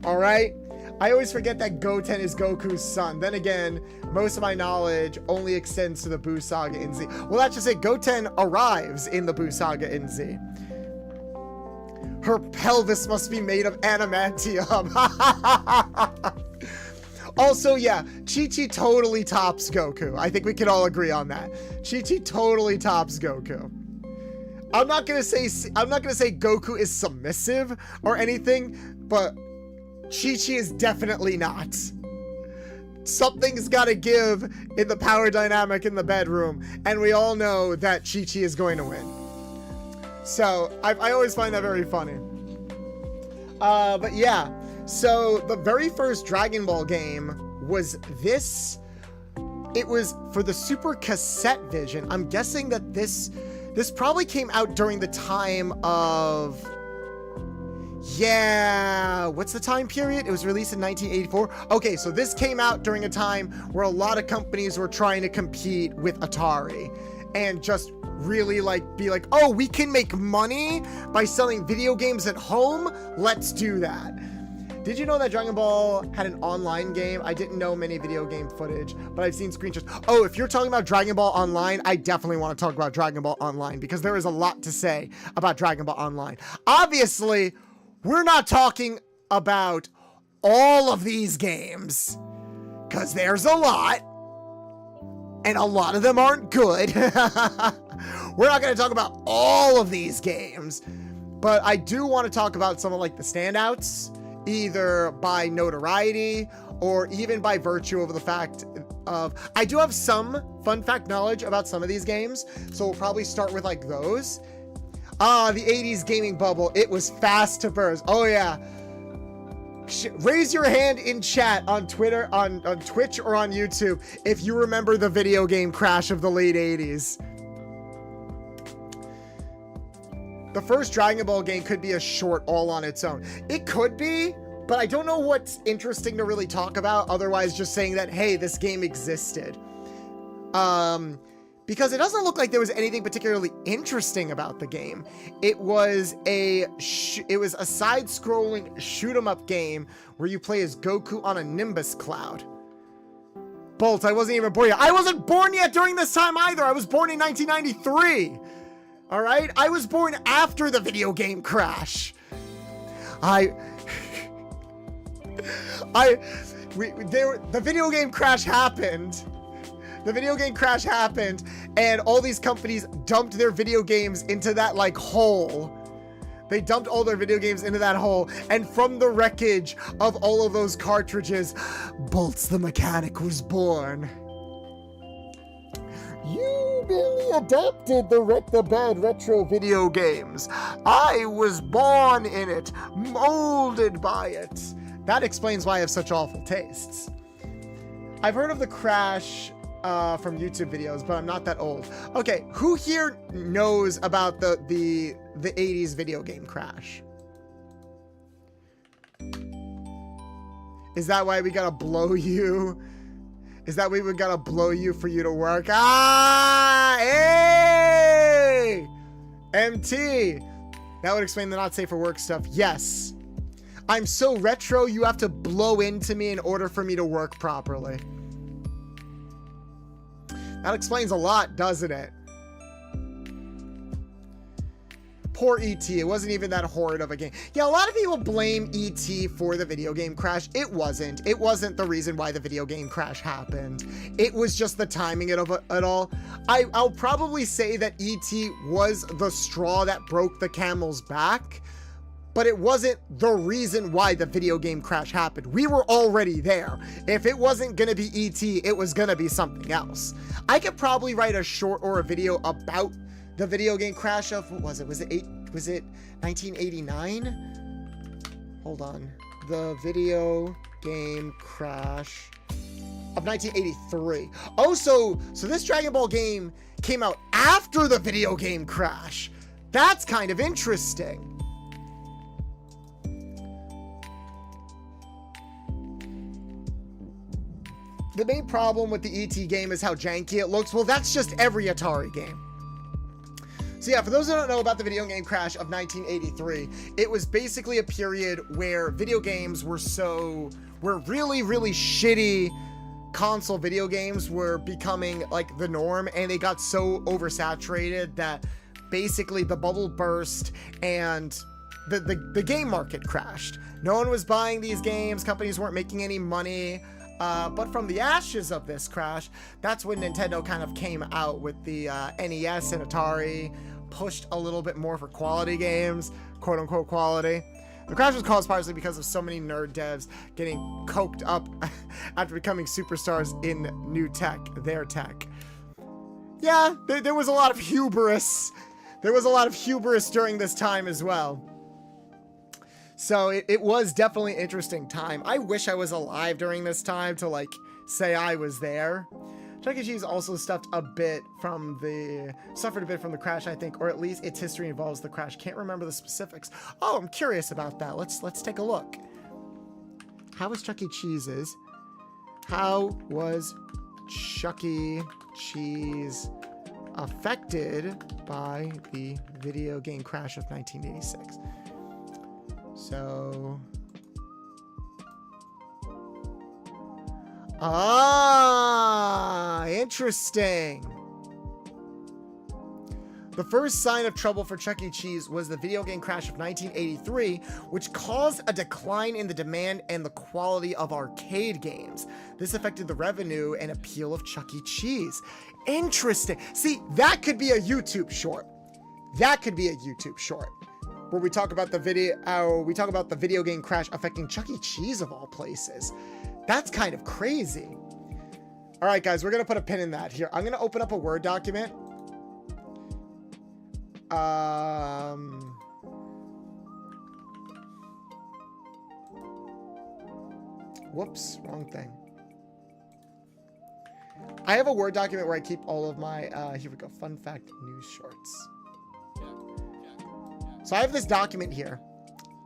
Alright? I always forget that Goten is Goku's son. Then again, most of my knowledge only extends to the Buu Saga in Z. Well, let's just say Goten arrives in the Buu Saga in Z. Her pelvis must be made of adamantium. Also, yeah, Chi-Chi totally tops Goku. I think we can all agree on that. Chi-Chi totally tops Goku. I'm not gonna say Goku is submissive or anything, but Chi-Chi is definitely not. Something's gotta give in the power dynamic in the bedroom, and we all know that Chi-Chi is going to win. So, I always find that very funny. But yeah, so the very first Dragon Ball game was this. It was for the Super Cassette Vision. I'm guessing that this probably came out during the time of... Yeah, what's the time period? It was released in 1984. Okay, so this came out during a time where a lot of companies were trying to compete with Atari and just really be like, oh, we can make money by selling video games at home? Let's do that. Did you know that Dragon Ball had an online game? I didn't know many video game footage, but I've seen screenshots. Oh, if you're talking about Dragon Ball Online, I definitely want to talk about Dragon Ball Online because there is a lot to say about Dragon Ball Online. Obviously, we're not talking about all of these games, because there's a lot, and a lot of them aren't good. We're not going to talk about all of these games, but I do want to talk about some of the standouts, either by notoriety or even by virtue of the fact of, I do have some fun fact knowledge about some of these games, so we'll probably start with those. Ah, the 80s gaming bubble. It was fast to burst. Oh yeah. Raise your hand in chat on Twitter, on Twitch, or on YouTube if you remember the video game crash of the late 80s. The first Dragon Ball game could be a short all on its own. It could be, but I don't know what's interesting to really talk about, otherwise just saying that, hey, this game existed. Because it doesn't look like there was anything particularly interesting about the game. It was a side-scrolling shoot-'em-up game where you play as Goku on a Nimbus cloud. Bolt, I wasn't even born yet. I wasn't born yet during this time either. I was born in 1993. All right? I was born after the video game crash. The video game crash happened. The video game crash happened, and all these companies dumped their video games into that, like, hole. They dumped all their video games into that hole, and from the wreckage of all of those cartridges, Bolts the Mechanic was born. You merely adapted the Wreck the Bed retro video games. I was born in it, molded by it. That explains why I have such awful tastes. I've heard of the crash from YouTube videos, but I'm not that old. Okay, who here knows about the 80s video game crash? Is that why we gotta blow you? Is that why we gotta blow you for you to work? Ah, hey! MT! That would explain the not safe for work stuff. Yes. I'm so retro, you have to blow into me in order for me to work properly. That explains a lot, doesn't it? Poor E.T. It wasn't even that horrid of a game. Yeah, a lot of people blame E.T. for the video game crash. It wasn't. It wasn't the reason why the video game crash happened. It was just the timing of it all. I'll probably say that E.T. was the straw that broke the camel's back, but it wasn't the reason why the video game crash happened. We were already there. If it wasn't gonna be E.T., it was gonna be something else. I could probably write a short or a video about the video game crash of, what was it? Was it 1989? Hold on. The video game crash of 1983. Oh, so this Dragon Ball game came out after the video game crash. That's kind of interesting. The main problem with the ET game is how janky it looks. Well, that's just every Atari game. So yeah, for those who don't know about the video game crash of 1983, it was basically a period where video games were really, really shitty console video games were becoming like the norm, and they got so oversaturated that basically the bubble burst and the game market crashed. No one was buying these games, companies weren't making any money. But from the ashes of this crash, that's when Nintendo kind of came out with the NES, and Atari pushed a little bit more for quality games, quote unquote quality. The crash was caused partially because of so many nerd devs getting coked up after becoming superstars in new tech, their tech. Yeah, there was a lot of hubris. There was a lot of hubris during this time as well. So it was definitely an interesting time. I wish I was alive during this time to, like, say I was there. Chuck E. Cheese also suffered a bit from the crash, I think, or at least its history involves the crash. Can't remember the specifics. Oh, I'm curious about that. Let's take a look. How was Chuck E. Cheese's? How was Chuck E. Cheese affected by the video game crash of 1986? So, interesting. The first sign of trouble for Chuck E. Cheese was the video game crash of 1983, which caused a decline in the demand and the quality of arcade games. This affected the revenue and appeal of Chuck E. Cheese. Interesting. See, that could be a YouTube short. That could be a YouTube short, where we talk about the video game crash affecting Chuck E. Cheese of all places. That's kind of crazy. All right, guys, we're gonna put a pin in that here. I'm gonna open up a Word document. Whoops, wrong thing. I have a Word document where I keep all of my, here we go, fun fact news shorts. So I have this document here,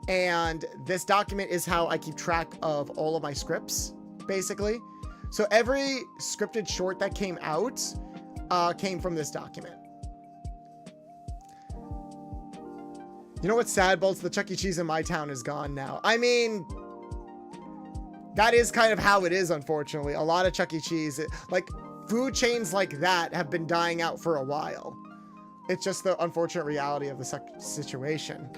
and this document is how I keep track of all of my scripts, basically. So every scripted short that came out came from this document. You know what's sad, Bolts? The Chuck E. Cheese in my town is gone now. I mean, that is kind of how it is, unfortunately. A lot of Chuck E. Cheese, like food chains like that have been dying out for a while. It's just the unfortunate reality of the situation.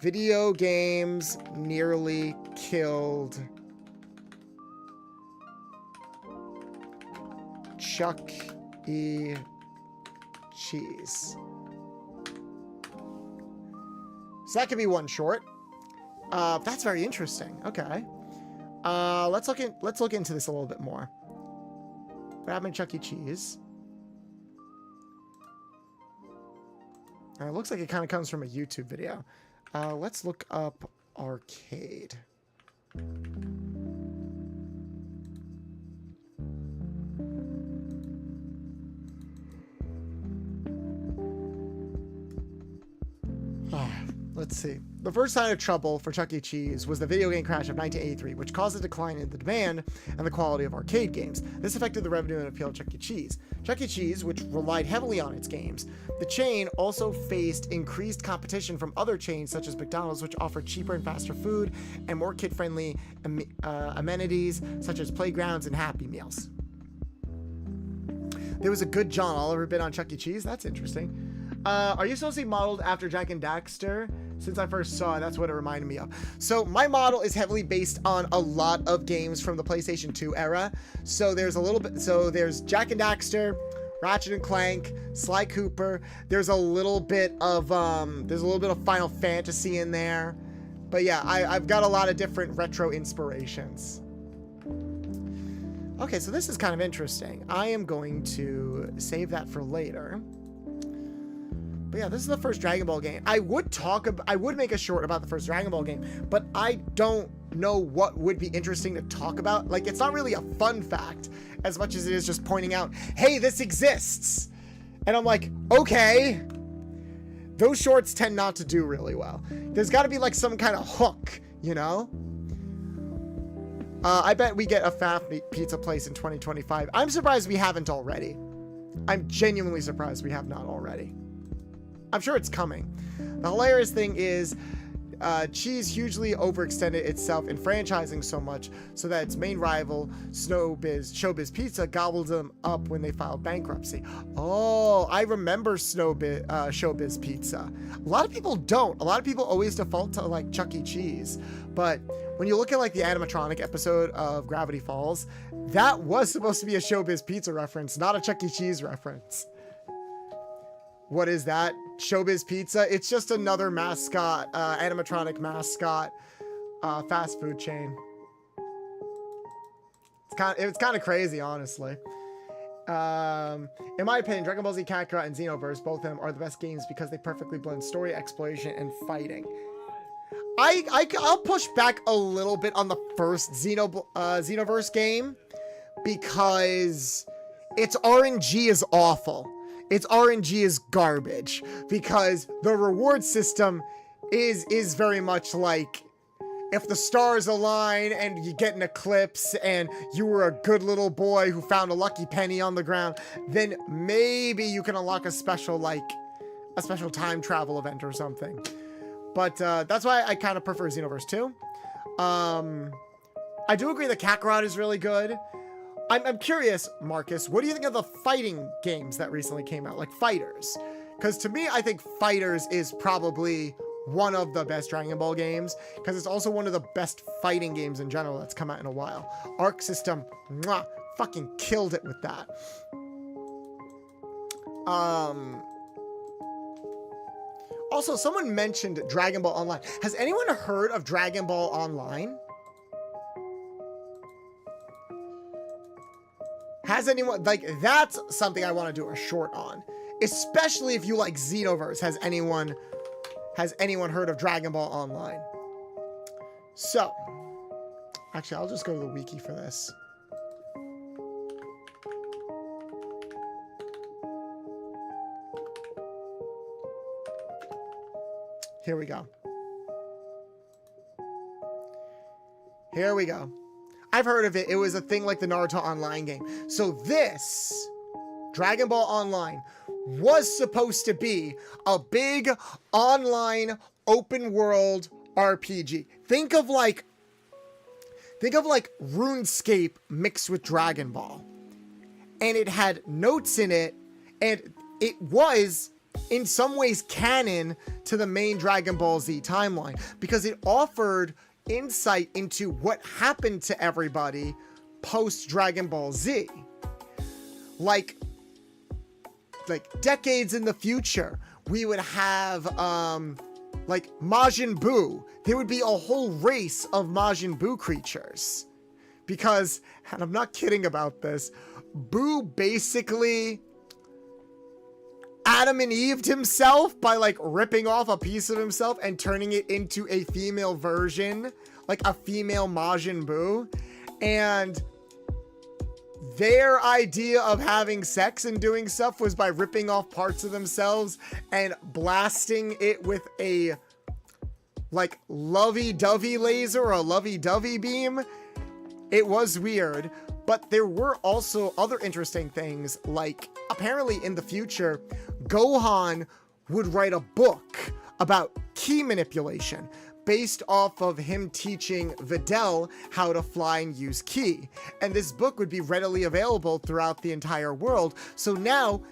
Video games nearly killed Chuck E. Cheese. So that could be one short. That's very interesting. Okay. Let's look into this a little bit more. What happened to Chuck E. Cheese? It looks like it kind of comes from a YouTube video. Let's look up arcade. Let's see. The first sign of trouble for Chuck E. Cheese was the video game crash of 1983, which caused a decline in the demand and the quality of arcade games. This affected the revenue and appeal of Chuck E. Cheese. Chuck E. Cheese, which relied heavily on its games, the chain also faced increased competition from other chains such as McDonald's, which offered cheaper and faster food and more kid-friendly amenities such as playgrounds and Happy Meals. There was a good John Oliver bit on Chuck E. Cheese. That's interesting. Are you supposed to be modeled after Jack and Daxter? Since I first saw it, that's what it reminded me of. So my model is heavily based on a lot of games from the PlayStation 2 era. So there's a little bit, so there's Jack and Daxter, Ratchet and Clank, Sly Cooper. There's a little bit of Final Fantasy in there. But yeah, I've got a lot of different retro inspirations. Okay, so this is kind of interesting. I am going to save that for later. But yeah, this is the first Dragon Ball game. I would make a short about the first Dragon Ball game, but I don't know what would be interesting to talk about. Like, it's not really a fun fact as much as it is just pointing out, hey, this exists. And I'm like, okay. Those shorts tend not to do really well. There's got to be like some kind of hook, you know? I bet we get a FAF pizza place in 2025. I'm surprised we haven't already. I'm genuinely surprised we have not already. I'm sure it's coming. The hilarious thing is, Cheese hugely overextended itself in franchising so much so that its main rival, Showbiz Pizza, gobbled them up when they filed bankruptcy. Oh, I remember Showbiz Pizza. A lot of people don't. A lot of people always default to like Chuck E. Cheese. But when you look at like the animatronic episode of Gravity Falls, that was supposed to be a Showbiz Pizza reference, not a Chuck E. Cheese reference. What is that? Showbiz Pizza? It's just another mascot, animatronic fast food chain. It's kind of crazy, honestly. In my opinion, Dragon Ball Z Kakarot and Xenoverse, both of them are the best games because they perfectly blend story, exploration, and fighting. I'll push back a little bit on the first Xenoverse game because its RNG is awful. Its RNG is garbage because the reward system is very much like if the stars align and you get an eclipse and you were a good little boy who found a lucky penny on the ground, then maybe you can unlock a special time travel event or something. But that's why I kind of prefer Xenoverse 2. I do agree that Kakarot is really good. I'm curious, Marcus, what do you think of the fighting games that recently came out, like Fighters? Because to me, I think Fighters is probably one of the best Dragon Ball games, because it's also one of the best fighting games in general that's come out in a while. Arc System, mwah, fucking killed it with that. Also, someone mentioned Dragon Ball Online. Has anyone heard of Dragon Ball Online? Has anyone, like, that's something I want to do a short on, especially if you like Xenoverse. Has anyone heard of Dragon Ball Online? So, actually, I'll just go to the wiki for this. Here we go. Here we go. I've heard of it. It was a thing like the Naruto Online game. So this, Dragon Ball Online, was supposed to be a big online open world RPG. Think of like RuneScape mixed with Dragon Ball. And it had notes in it, and it was in some ways canon to the main Dragon Ball Z timeline because it offered insight into what happened to everybody post Dragon Ball Z. Like decades in the future, we would have like Majin Buu. There would be a whole race of Majin Buu creatures because, and I'm not kidding about this, Buu basically Adam and Eved himself by like ripping off a piece of himself and turning it into a female version, like a female Majin Buu. And their idea of having sex and doing stuff was by ripping off parts of themselves and blasting it with a like lovey-dovey laser or a lovey-dovey beam. It was weird, but there were also other interesting things, like apparently in the future, Gohan would write a book about ki manipulation based off of him teaching Videl how to fly and use ki. And this book would be readily available throughout the entire world. So now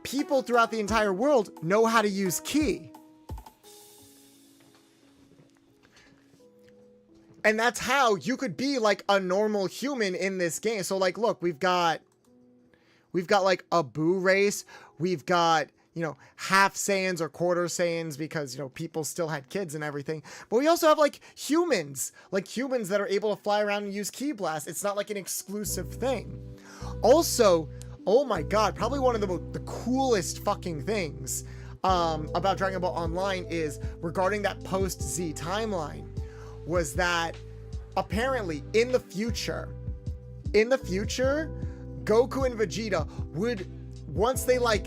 people throughout the entire world know how to use ki. And that's how you could be like a normal human in this game. So like, look, we've got like a Buu race. We've got, you know, half Saiyans or quarter Saiyans because, you know, people still had kids and everything. But we also have like humans that are able to fly around and use ki blast. It's not like an exclusive thing. Also, oh my God, probably one of the coolest fucking things about Dragon Ball Online is regarding that post Z timeline was that apparently in the future, Goku and Vegeta would, once they like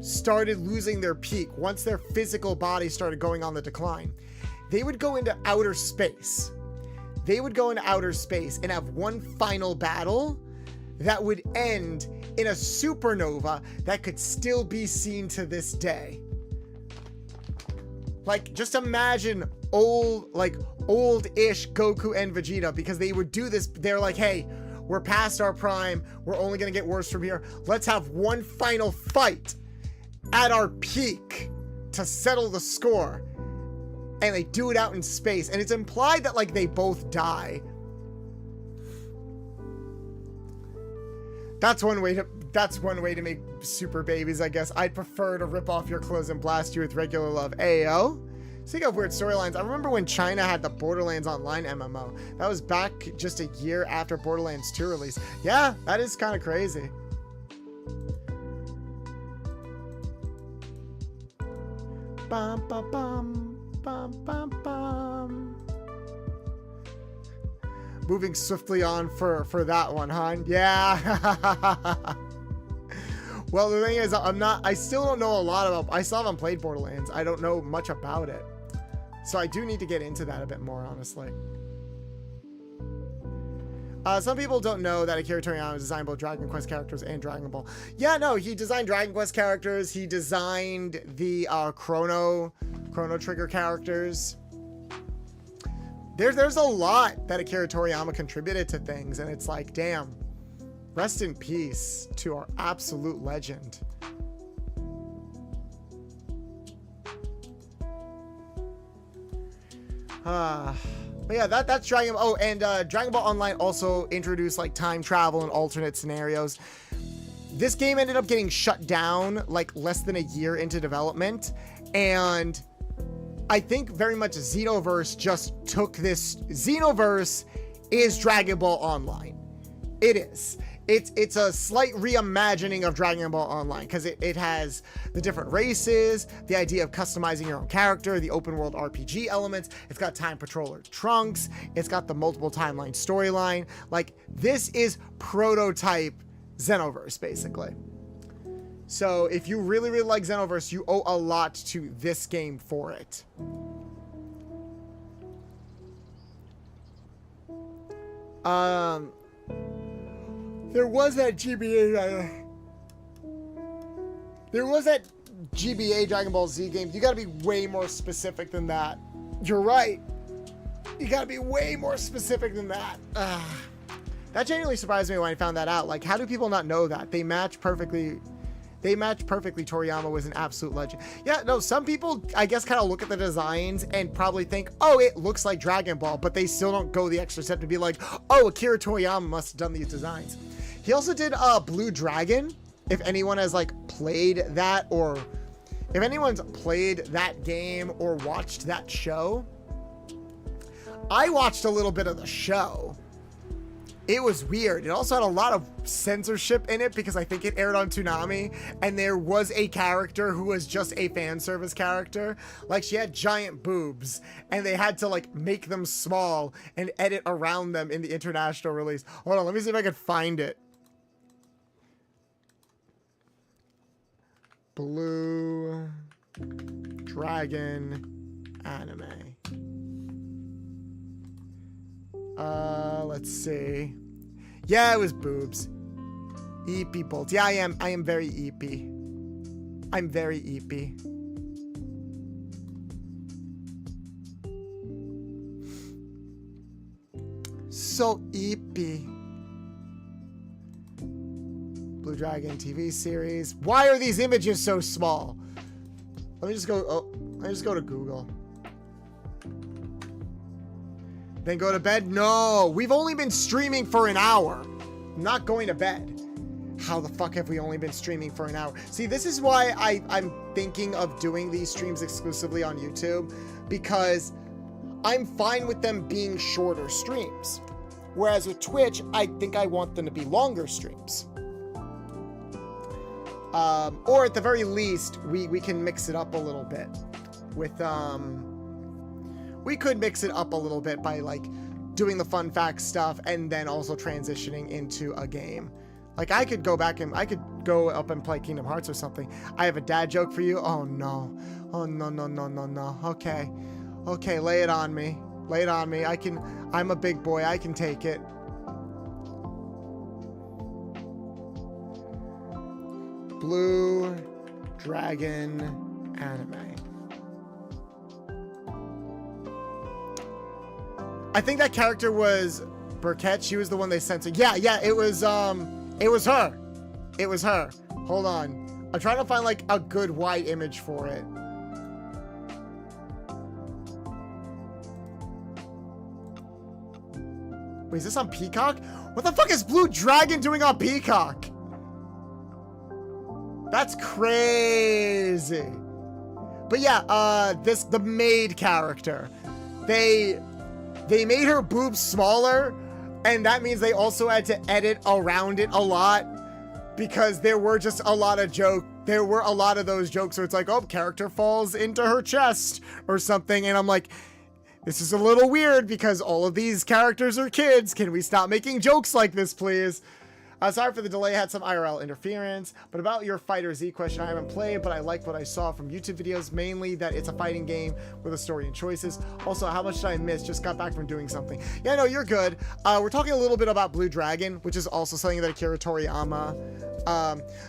started losing their peak, once their physical body started going on the decline, they would go into outer space. They would go into outer space and have one final battle that would end in a supernova that could still be seen to this day. Like, just imagine old-ish Goku and Vegeta, because they would do this. They're like, hey, we're past our prime. We're only going to get worse from here. Let's have one final fight at our peak to settle the score. And they do it out in space. And it's implied that, like, they both die. That's one way to make super babies, I guess. I'd prefer to rip off your clothes and blast you with regular love. Ayo. Speaking of weird storylines, I remember when China had the Borderlands Online MMO. That was back just a year after Borderlands 2 release. Yeah, that is kind of crazy. Bum, bum, bum, bum, bum, bum. Moving swiftly on for that one, huh? Yeah. Well, the thing is, I still don't know a lot about, I still haven't played Borderlands. I don't know much about it. So I do need to get into that a bit more, honestly. Some people don't know that Akira Toriyama designed both Dragon Quest characters and Dragon Ball. Yeah, no, he designed Dragon Quest characters. He designed the Chrono Trigger characters. There's a lot that Akira Toriyama contributed to things, and it's like, damn. Rest in peace to our absolute legend. But yeah, that's Dragon Ball. Oh, and Dragon Ball Online also introduced like time travel and alternate scenarios. This game ended up getting shut down like less than a year into development, and I think very much Xenoverse just took this. Xenoverse is Dragon Ball Online. It is. it's a slight reimagining of Dragon Ball Online, because it has the different races, the idea of customizing your own character, the open world RPG elements. It's got Time Patroller Trunks. It's got the multiple timeline storyline. Like, this is prototype Xenoverse, basically. So if you really, really like Xenoverse, you owe a lot to this game for it. There was that GBA. There was that GBA Dragon Ball Z game. You gotta be way more specific than that. You're right. You gotta be way more specific than that. That genuinely surprised me when I found that out. Like, how do people not know that? They match perfectly. They match perfectly. Toriyama was an absolute legend. Yeah, no, some people, I guess, kind of look at the designs and probably think, oh, it looks like Dragon Ball, but they still don't go the extra step to be like, oh, Akira Toriyama must have done these designs. He also did Blue Dragon, if anyone has, like, played that, or if anyone's played that game or watched that show. I watched a little bit of the show. It was weird. It also had a lot of censorship in it because I think it aired on Toonami, and there was a character who was just a fan service character. Like, she had giant boobs and they had to, like, make them small and edit around them in the international release. Hold on, let me see if I can find it. Blue Dragon anime. Let's see. Yeah, it was boobs. Eepy bolt. Yeah, I am very eepy. I'm very eepy. So eepy. Blue Dragon TV series. Why are these images so small? Let me just go to Google. Then go to bed? No, we've only been streaming for an hour. I'm not going to bed. How the fuck have we only been streaming for an hour? See, this is why I'm thinking of doing these streams exclusively on YouTube, because I'm fine with them being shorter streams. Whereas with Twitch, I think I want them to be longer streams. Or at the very least, we can mix it up a little bit with, we could mix it up a little bit by, like, doing the fun fact stuff and then also transitioning into a game. Like, I could go back and I could go up and play Kingdom Hearts or something. I have a dad joke for you. Oh no. Oh no, no, no, no, no. Okay. Okay, lay it on me. Lay it on me. I'm a big boy. I can take it. Blue Dragon anime. I think that character was Burkett. She was the one they censored. Yeah, it was her. It was her. Hold on. I'm trying to find, like, a good white image for it. Wait, is this on Peacock? What the fuck is Blue Dragon doing on Peacock? That's crazy. But yeah, the maid character. They made her boobs smaller, and that means they also had to edit around it a lot, because there were just a lot of there were a lot of those jokes where it's like, oh, character falls into her chest or something, and I'm like, this is a little weird because all of these characters are kids. Can we stop making jokes like this, please? Sorry for the delay, had some IRL interference. But about your Fighter Z question, I haven't played, but I like what I saw from YouTube videos, mainly that it's a fighting game with a story and choices. Also, how much did I miss? Just got back from doing something. Yeah, no, you're good. We're talking a little bit about Blue Dragon, which is also something that Akira Toriyama.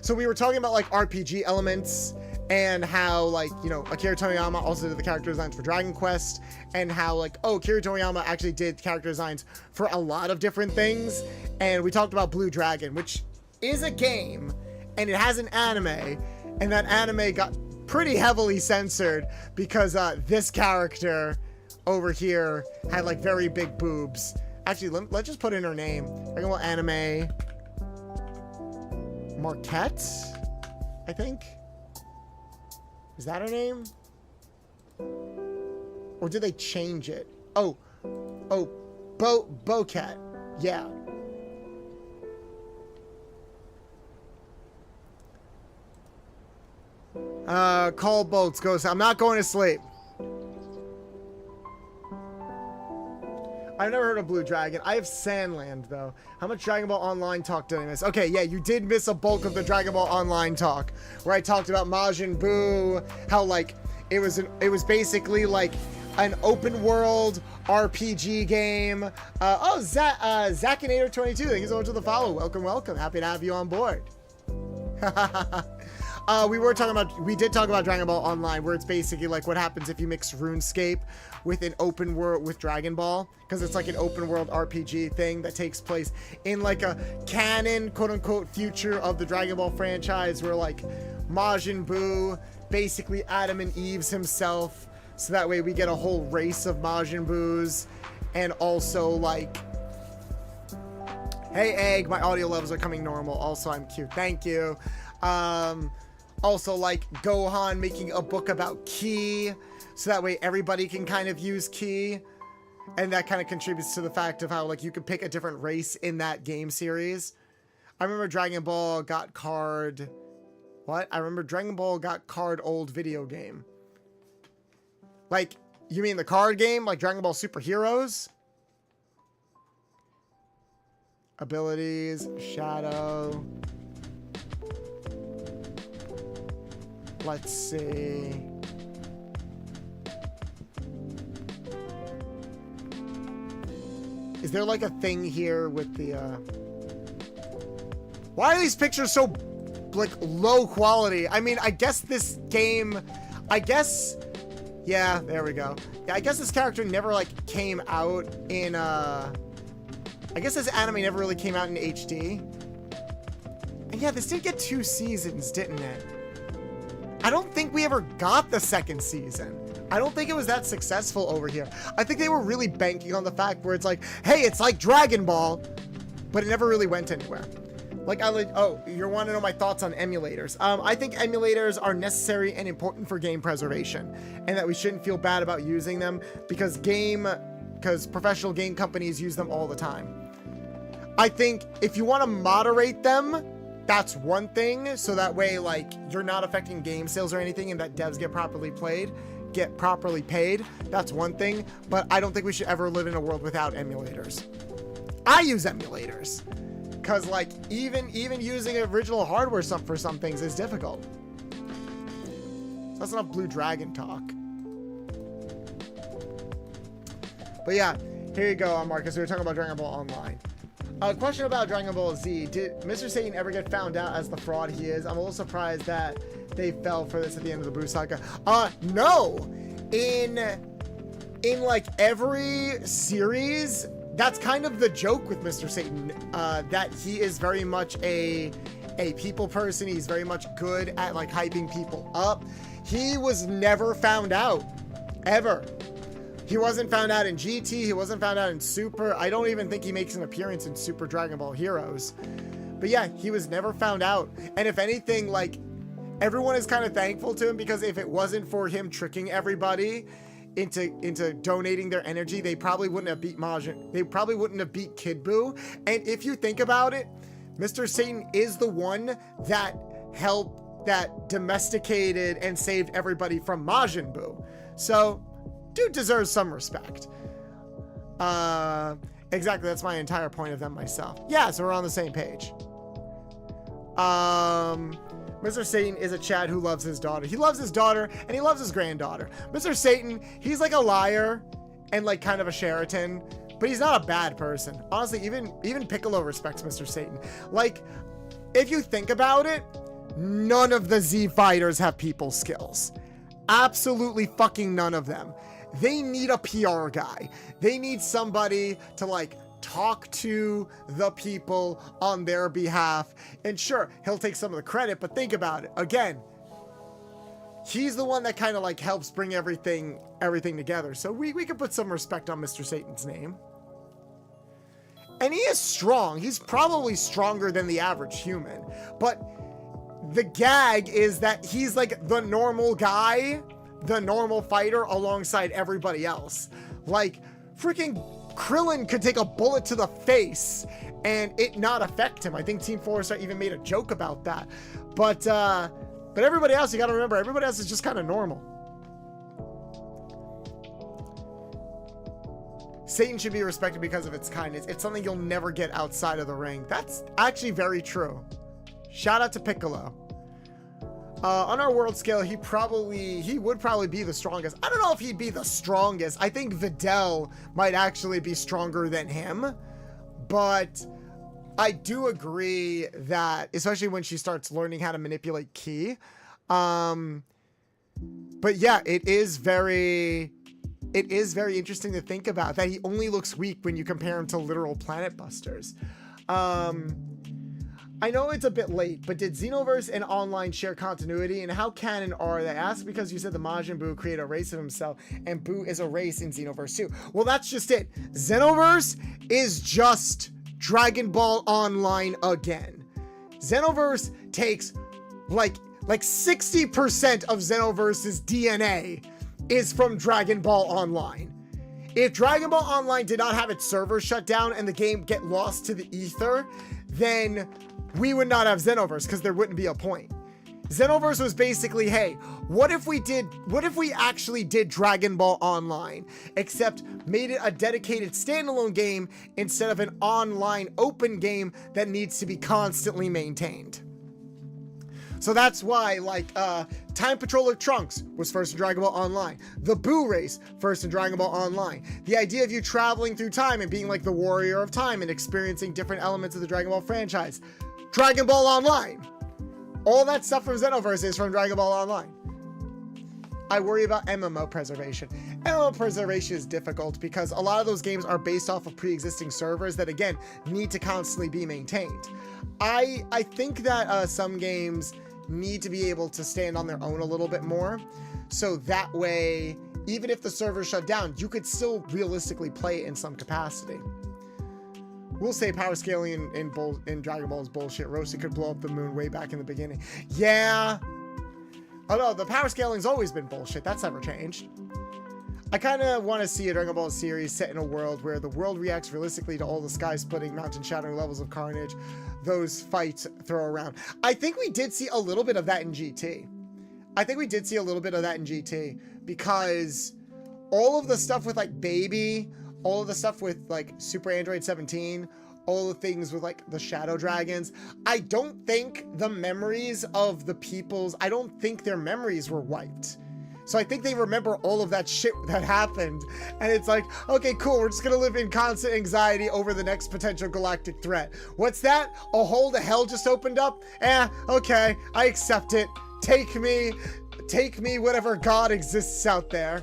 So we were talking about, like, RPG elements, and how, like, you know, Akira Toriyama also did the character designs for Dragon Quest, and how, like, oh, Akira Toriyama actually did character designs for a lot of different things. And we talked about Blue Dragon, which is a game, and it has an anime, and that anime got pretty heavily censored because this character over here had, like, very big boobs. Actually, let's just put in her name. Dragon Ball anime Marquette, I think. Is that her name? Or did they change it? Oh, Bocat. Yeah. Cold bolts goes. I'm not going to sleep. I've never heard of Blue Dragon. I have Sandland, though. How much Dragon Ball Online talk did I miss? Okay, yeah, you did miss a bulk of the Dragon Ball Online talk, where I talked about Majin Buu, how, like, it was basically, like, an open world RPG game. Zakinator22, thank you so much for the follow. Welcome, welcome. Happy to have you on board. We did talk about Dragon Ball Online, where it's basically like what happens if you mix RuneScape with an open world with Dragon Ball, because it's like an open world RPG thing that takes place in like a canon, quote unquote, future of the Dragon Ball franchise, where like Majin Buu basically Adam and Eve's himself, so that way we get a whole race of Majin Buus. And also, like, hey Egg, my audio levels are coming normal. Also, I'm cute, thank you. Also, like, Gohan making a book about Ki, so that way everybody can kind of use Ki. And that kind of contributes to the fact of how, like, you could pick a different race in that game series. I remember Dragon Ball got card... What? I remember Dragon Ball got card old video game. Like, you mean the card game? Like Dragon Ball Super Heroes? Abilities, Shadow... Let's see. Is there like a thing here with the, Why are these pictures so, like, low quality? I mean, I guess this game, yeah, there we go. Yeah, I guess this character never, like, came out in, I guess this anime never really came out in HD. And yeah, this did get 2 seasons, didn't it? I don't think we ever got the 2nd season. I don't think it was that successful over here. I think they were really banking on the fact where it's like, hey, it's like Dragon Ball, but it never really went anywhere. Like, oh, you want to know my thoughts on emulators. I think emulators are necessary and important for game preservation, and that we shouldn't feel bad about using them because professional game companies use them all the time. I think if you want to moderate them, that's one thing, so that way, like, you're not affecting game sales or anything, and that devs get properly paid. That's one thing, but I don't think we should ever live in a world without emulators. I use emulators, because, like, even using original hardware for some things is difficult. So that's enough Blue Dragon talk. But yeah, here you go, Marcus. We were talking about Dragon Ball Online. A question about Dragon Ball Z. Did Mr. Satan ever get found out as the fraud he is? I'm a little surprised that they fell for this at the end of the Buu saga. No! In like every series, that's kind of the joke with Mr. Satan, that he is very much a people person. He's very much good at, like, hyping people up. He was never found out, ever. He wasn't found out in GT. He wasn't found out in Super. I don't even think he makes an appearance in Super Dragon Ball Heroes. But yeah, he was never found out. And if anything, like, everyone is kind of thankful to him, because if it wasn't for him tricking everybody into donating their energy, they probably wouldn't have beat Majin. They probably wouldn't have beat Kid Buu. And if you think about it, Mr. Satan is the one that domesticated and saved everybody from Majin Buu. So dude deserves some respect. Exactly, that's my entire point of them myself. Yeah, so we're on the same page. Mr. Satan is a Chad who loves his daughter. He loves his daughter, and he loves his granddaughter. Mr. Satan, he's like a liar and, like, kind of a Sheraton, but he's not a bad person. Honestly, even Piccolo respects Mr. Satan. Like, if you think about it, none of the Z fighters have people skills. Absolutely fucking none of them. They need a PR guy. They need somebody to, like, talk to the people on their behalf. And sure, he'll take some of the credit, but think about it. Again, he's the one that kind of, like, helps bring everything together. So we can put some respect on Mr. Satan's name. And he is strong. He's probably stronger than the average human. But the gag is that he's, like, the normal guy, the normal fighter alongside everybody else. Like, freaking Krillin could take a bullet to the face and it not affect him. I think Team 4 Star even made a joke about that. But But everybody else, you gotta remember, everybody else is just kind of normal. Satan should be respected because of its kindness. It's something you'll never get outside of the ring. That's actually very true. Shout out to Piccolo. On our world scale, he would probably be the strongest. I don't know if he'd be the strongest. I think Videl might actually be stronger than him. But I do agree that, especially when she starts learning how to manipulate ki. But yeah, it is very interesting to think about that he only looks weak when you compare him to literal planet busters. I know it's a bit late, but did Xenoverse and Online share continuity, and how canon are they? Asked because you said the Majin Buu created a race of himself, and Buu is a race in Xenoverse too. Well, that's just it. Xenoverse is just Dragon Ball Online again. Xenoverse takes like 60% of Xenoverse's DNA is from Dragon Ball Online. If Dragon Ball Online did not have its server shut down and the game get lost to the ether, then we would not have Xenoverse because there wouldn't be a point. Xenoverse was basically, hey, what if we actually did Dragon Ball Online, except made it a dedicated standalone game instead of an online open game that needs to be constantly maintained. So that's why, like, Time Patroller Trunks was first in Dragon Ball Online. The Buu race, first in Dragon Ball Online. The idea of you traveling through time and being like the warrior of time and experiencing different elements of the Dragon Ball franchise. Dragon Ball Online. All that stuff from Xenoverse is from Dragon Ball Online. I worry about MMO preservation. MMO preservation is difficult because a lot of those games are based off of pre-existing servers that, again, need to constantly be maintained. I think that some games need to be able to stand on their own a little bit more. So that way, even if the server shut down, you could still realistically play it in some capacity. We'll say power scaling in Dragon Ball is bullshit. Roasted could blow up the moon way back in the beginning. Yeah. Oh no, the power scaling's always been bullshit. That's never changed. I kind of want to see a Dragon Ball series set in a world where the world reacts realistically to all the sky-splitting, mountain-shattering levels of carnage those fights throw around. I think we did see a little bit of that in GT. Because all of the stuff with like Baby, all of the stuff with like Super Android 17, all the things with like the Shadow Dragons, I don't think the memories of the peoples, I don't think their memories were wiped. So I think they remember all of that shit that happened. And it's like, okay, cool. We're just going to live in constant anxiety over the next potential galactic threat. What's that? A hole to hell just opened up? Okay. I accept it. Take me, whatever God exists out there.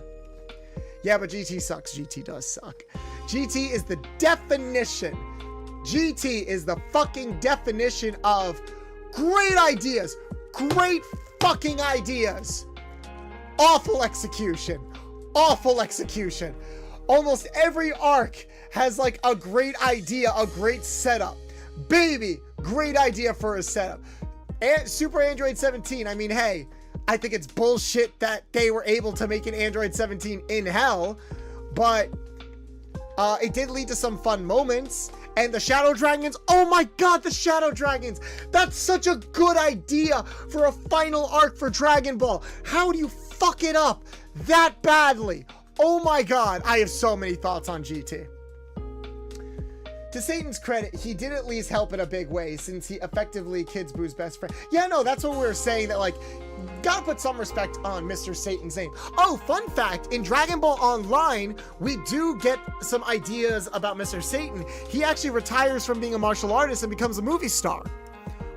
Yeah, but GT sucks. GT does suck. GT is the definition. GT is the fucking definition of great ideas. Great fucking ideas. Awful execution. Almost every arc has like a great idea, a great setup. Baby, great idea for a setup. And Super Android 17, I mean, hey, I think it's bullshit that they were able to make an Android 17 in hell, but it did lead to some fun moments. And the Shadow Dragons, oh my god, the Shadow Dragons! That's such a good idea for a final arc for Dragon Ball. How do you fuck it up that badly? Oh my god, I have so many thoughts on GT. To Satan's credit, he did at least help in a big way since he effectively Kid Buu's best friend. Yeah, no, that's what we were saying, that like, gotta put some respect on Mr. Satan's name. Oh, fun fact, in Dragon Ball Online, we do get some ideas about Mr. Satan. He actually retires from being a martial artist and becomes a movie star,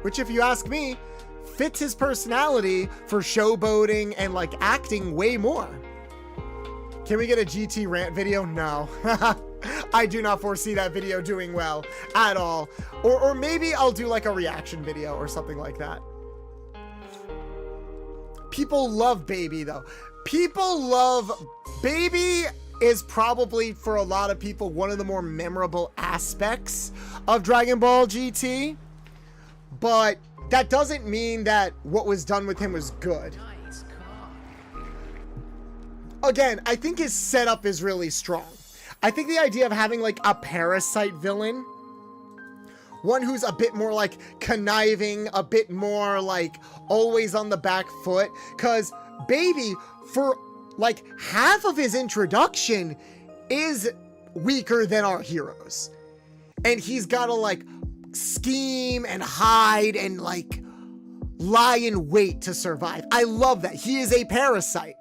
which, if you ask me, fits his personality for showboating and like acting way more. Can we get a GT rant video? No. I do not foresee that video doing well at all. Or maybe I'll do like a reaction video or something like that. People love Baby though. Baby is probably for a lot of people one of the more memorable aspects of Dragon Ball GT. But that doesn't mean that what was done with him was good. Again, I think his setup is really strong. I think the idea of having like a parasite villain one who's a bit more like conniving, a bit more like always on the back foot. Cause Baby, for like half of his introduction, is weaker than our heroes. And he's gotta like scheme and hide and like lie in wait to survive. I love that. He is a parasite.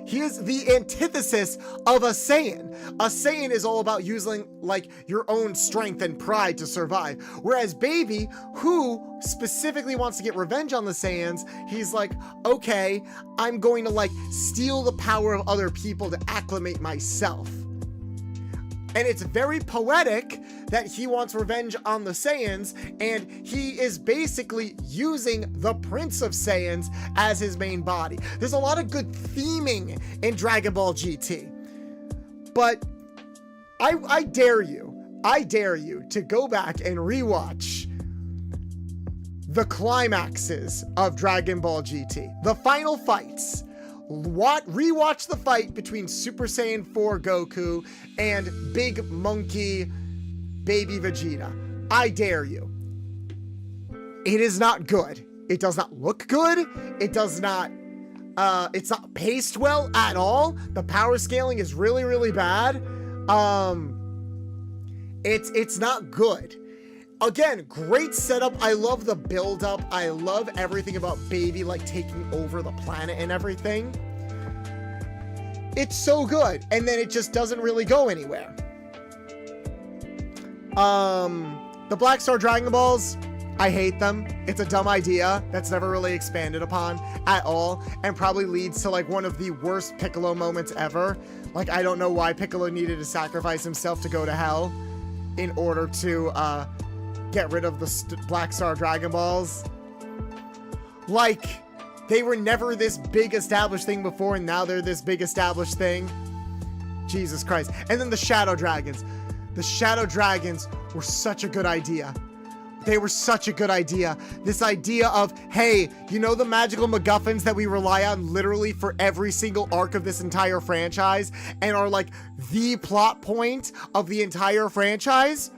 He is the antithesis of a Saiyan. A Saiyan is all about using like your own strength and pride to survive. Whereas Baby, who specifically wants to get revenge on the Saiyans, he's like, okay, I'm going to like steal the power of other people to acclimate myself. And it's very poetic that he wants revenge on the Saiyans, and he is basically using the Prince of Saiyans as his main body. There's a lot of good theming in Dragon Ball GT. But I dare you to go back and rewatch the climaxes of Dragon Ball GT, the final fights. Rewatch the fight between Super Saiyan 4 Goku and Big Monkey Baby Vegeta. I dare you. It is not good. It does not look good. It does not, it's not paced well at all. The power scaling is really, really bad. It's not good. Again, great setup. I love the build up. I love everything about Baby like taking over the planet and everything. It's so good. And then it just doesn't really go anywhere. The Black Star Dragon Balls, I hate them. It's a dumb idea that's never really expanded upon at all, and probably leads to like one of the worst Piccolo moments ever. Like, I don't know why Piccolo needed to sacrifice himself to go to hell in order to get rid of the Black Star Dragon Balls. Like, they were never this big established thing before, and now they're this big established thing. Jesus Christ. And then the Shadow Dragons. The Shadow Dragons were such a good idea. They were such a good idea. This idea of, hey, you know the magical MacGuffins that we rely on literally for every single arc of this entire franchise and are like the plot point of the entire franchise?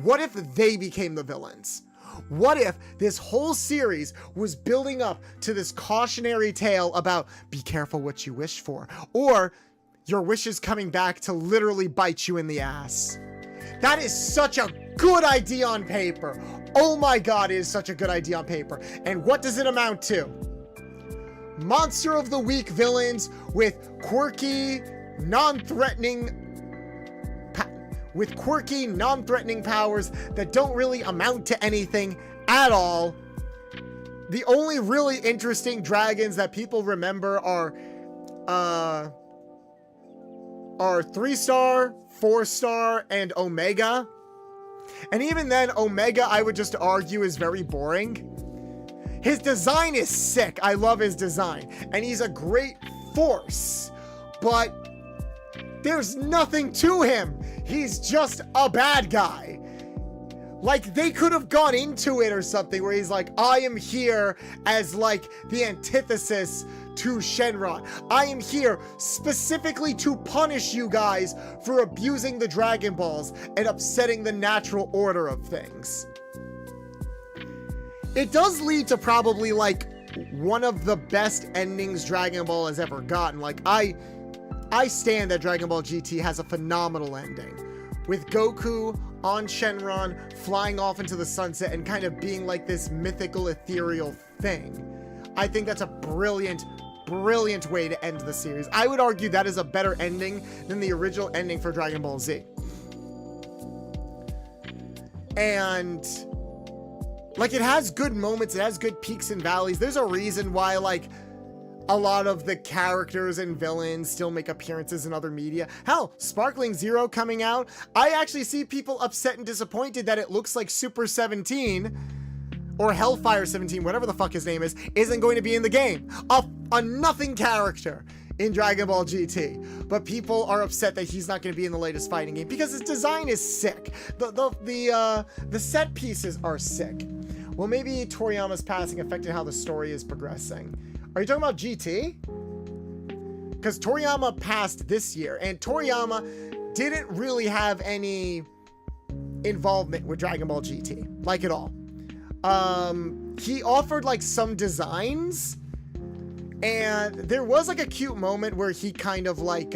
What if they became the villains? What if this whole series was building up to this cautionary tale about be careful what you wish for, or your wishes coming back to literally bite you in the ass? That is such a good idea on paper. Oh my God, it is such a good idea on paper. And what does it amount to? Monster of the Week villains with quirky, non-threatening powers that don't really amount to anything at all. The only really interesting dragons that people remember are 3-star, 4-star, and Omega. And even then, Omega, I would just argue, is very boring. His design is sick. I love his design. And he's a great force. But there's nothing to him. He's just a bad guy. Like, they could have gone into it or something where he's like, I am here as like the antithesis to Shenron. I am here specifically to punish you guys for abusing the Dragon Balls and upsetting the natural order of things. It does lead to probably like one of the best endings Dragon Ball has ever gotten. Like, I stand that Dragon Ball GT has a phenomenal ending with Goku on Shenron flying off into the sunset and kind of being like this mythical ethereal thing. I think that's a brilliant way to end the series. I would argue that is a better ending than the original ending for Dragon Ball Z. And like, it has good moments, it has good peaks and valleys. There's a reason why like a lot of the characters and villains still make appearances in other media. Hell, Sparkling Zero coming out. I actually see people upset and disappointed that it looks like Super 17 or Hellfire 17, whatever the fuck his name is, isn't going to be in the game. A nothing character in Dragon Ball GT. But people are upset that he's not going to be in the latest fighting game because his design is sick. The set pieces are sick. Well, maybe Toriyama's passing affected how the story is progressing. Are you talking about GT? Because Toriyama passed this year, and Toriyama didn't really have any involvement with Dragon Ball GT, like at all. He offered like some designs, and there was like a cute moment where he kind of like,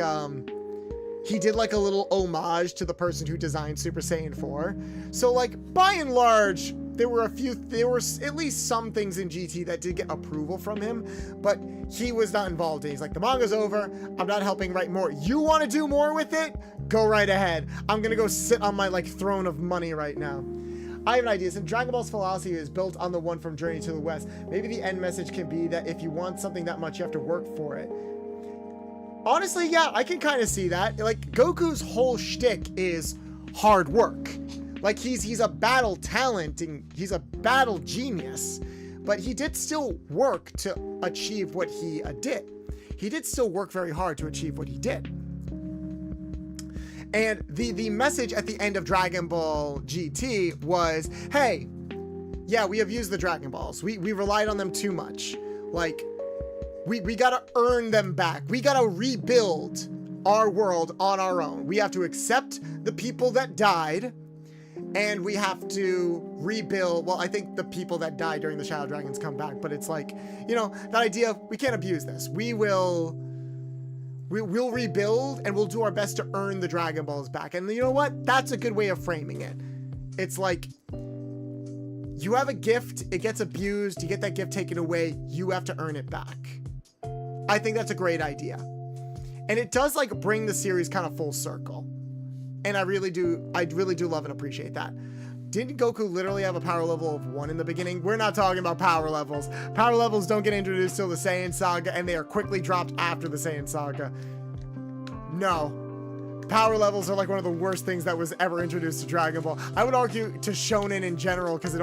he did like a little homage to the person who designed Super Saiyan 4. So like by and large, there were at least some things in GT that did get approval from him, but he was not involved in it. He's like, the manga's over. I'm not helping write more. You want to do more with it? Go right ahead. I'm going to go sit on my like throne of money right now. I have an idea. Since Dragon Ball's philosophy is built on the one from Journey to the West, maybe the end message can be that if you want something that much, you have to work for it. Honestly, yeah, I can kind of see that. Like, Goku's whole shtick is hard work. Like, he's a battle talent and he's a battle genius, but he did still work to achieve what he did. He did still work very hard to achieve what he did. And the message at the end of Dragon Ball GT was, hey, yeah, we have used the Dragon Balls. We relied on them too much. Like, we gotta earn them back. We gotta rebuild our world on our own. We have to accept the people that died, and we have to rebuild. Well, I think the people that died during the Shadow Dragons come back, but it's like, you know, that idea of we can't abuse this. We'll rebuild and we'll do our best to earn the Dragon Balls back. And you know what? That's a good way of framing it. It's like, you have a gift, it gets abused, you get that gift taken away, you have to earn it back. I think that's a great idea. And it does like bring the series kind of full circle. And I really do love and appreciate that. Didn't Goku literally have a power level of 1 in the beginning? We're not talking about power levels. Power levels don't get introduced till the Saiyan Saga, and they are quickly dropped after the Saiyan Saga. No. Power levels are like one of the worst things that was ever introduced to Dragon Ball. I would argue to Shonen in general, because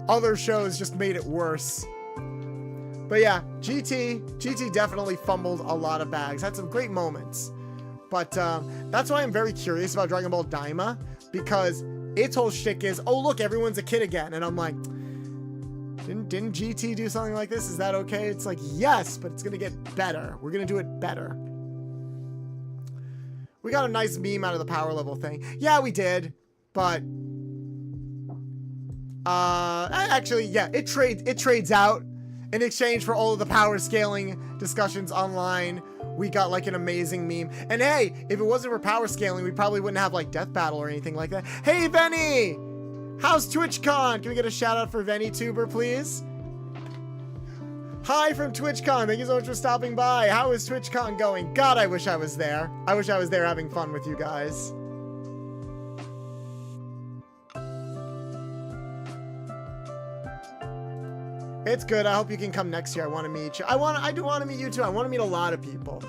other shows just made it worse. But yeah, GT definitely fumbled a lot of bags. Had some great moments. But that's why I'm very curious about Dragon Ball Daima, because its whole shtick is, oh look, everyone's a kid again. And I'm like, didn't GT do something like this? Is that okay? It's like, yes, but it's gonna get better. We're gonna do it better. We got a nice meme out of the power level thing. Yeah, we did, but actually, yeah, it trades out in exchange for all of the power scaling discussions online. We got like an amazing meme. And hey, if it wasn't for power scaling, we probably wouldn't have like Death Battle or anything like that. Hey, Venny! How's TwitchCon? Can we get a shout out for VTuber, please? Hi from TwitchCon. Thank you so much for stopping by. How is TwitchCon going? God, I wish I was there. I wish I was there having fun with you guys. It's good. I hope you can come next year. I want to meet you. I do want to meet you too. I want to meet a lot of people.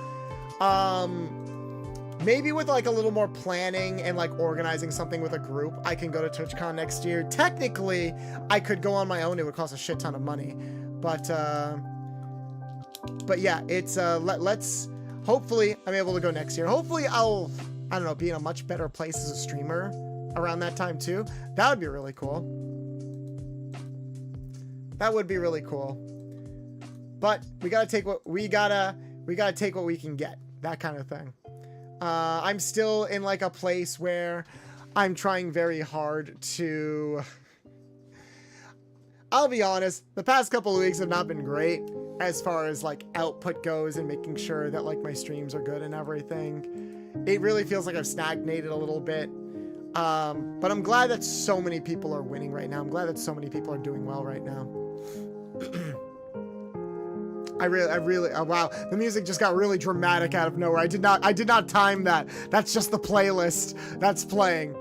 Maybe with like a little more planning and like organizing something with a group, I can go to TwitchCon next year. Technically, I could go on my own. It would cost a shit ton of money. But yeah, it's let's hopefully I'm able to go next year. Hopefully I don't know, be in a much better place as a streamer around that time too. That would be really cool. That would be really cool. But we gotta take what we can get. That kind of thing. I'm still in like a place where I'm trying very hard to, I'll be honest, the past couple of weeks have not been great as far as like output goes and making sure that like my streams are good and everything. It really feels like I've stagnated a little bit. But I'm glad that so many people are winning right now. I'm glad that so many people are doing well right now. I really, oh wow, the music just got really dramatic out of nowhere. I did not time that. That's just the playlist that's playing.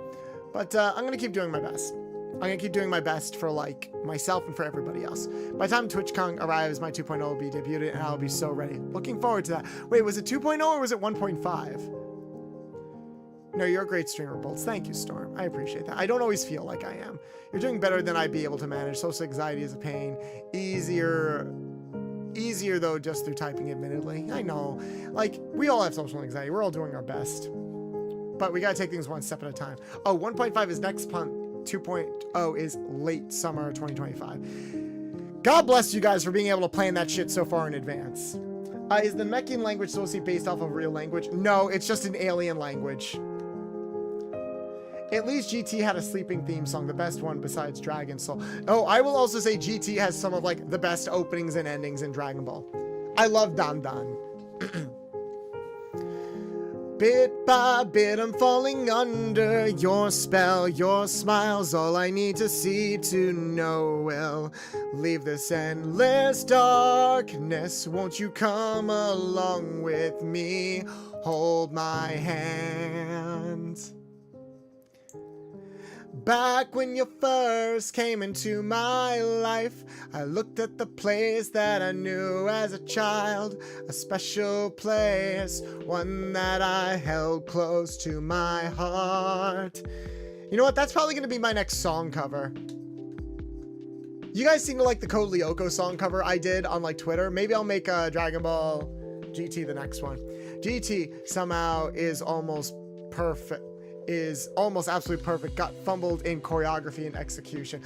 But I'm gonna keep doing my best. I'm gonna keep doing my best for like myself and for everybody else. By the time TwitchCon arrives, my 2.0 will be debuted and I'll be so ready. Looking forward to that. Wait, was it 2.0 or was it 1.5? No, you're a great streamer, Bolts. Thank you, Storm. I appreciate that. I don't always feel like I am. You're doing better than I'd be able to manage. Social anxiety is a pain. Easier though, just through typing, admittedly. I know. Like, we all have social anxiety. We're all doing our best. But we gotta take things one step at a time. Oh, 1.5 is next month. 2.0 is late summer 2025. God bless you guys for being able to plan that shit so far in advance. Is the Mechian language supposed to be based off of real language? No, it's just an alien language. At least GT had a sleeping theme song, the best one besides Dragon Soul. Oh, I will also say GT has some of like the best openings and endings in Dragon Ball. I love Dan Dan. Bit by bit, I'm falling under your spell. Your smile's all I need to see to know well. Leave this endless darkness. Won't you come along with me? Hold my hand. Back when you first came into my life, I looked at the place that I knew as a child, a special place, one that I held close to my heart. You know what? That's probably going to be my next song cover. You guys seem to like the Code Lyoko song cover I did on like Twitter. Maybe I'll make a Dragon Ball GT the next one. GT somehow is almost perfect. Is almost absolutely perfect. Got fumbled in choreography and execution.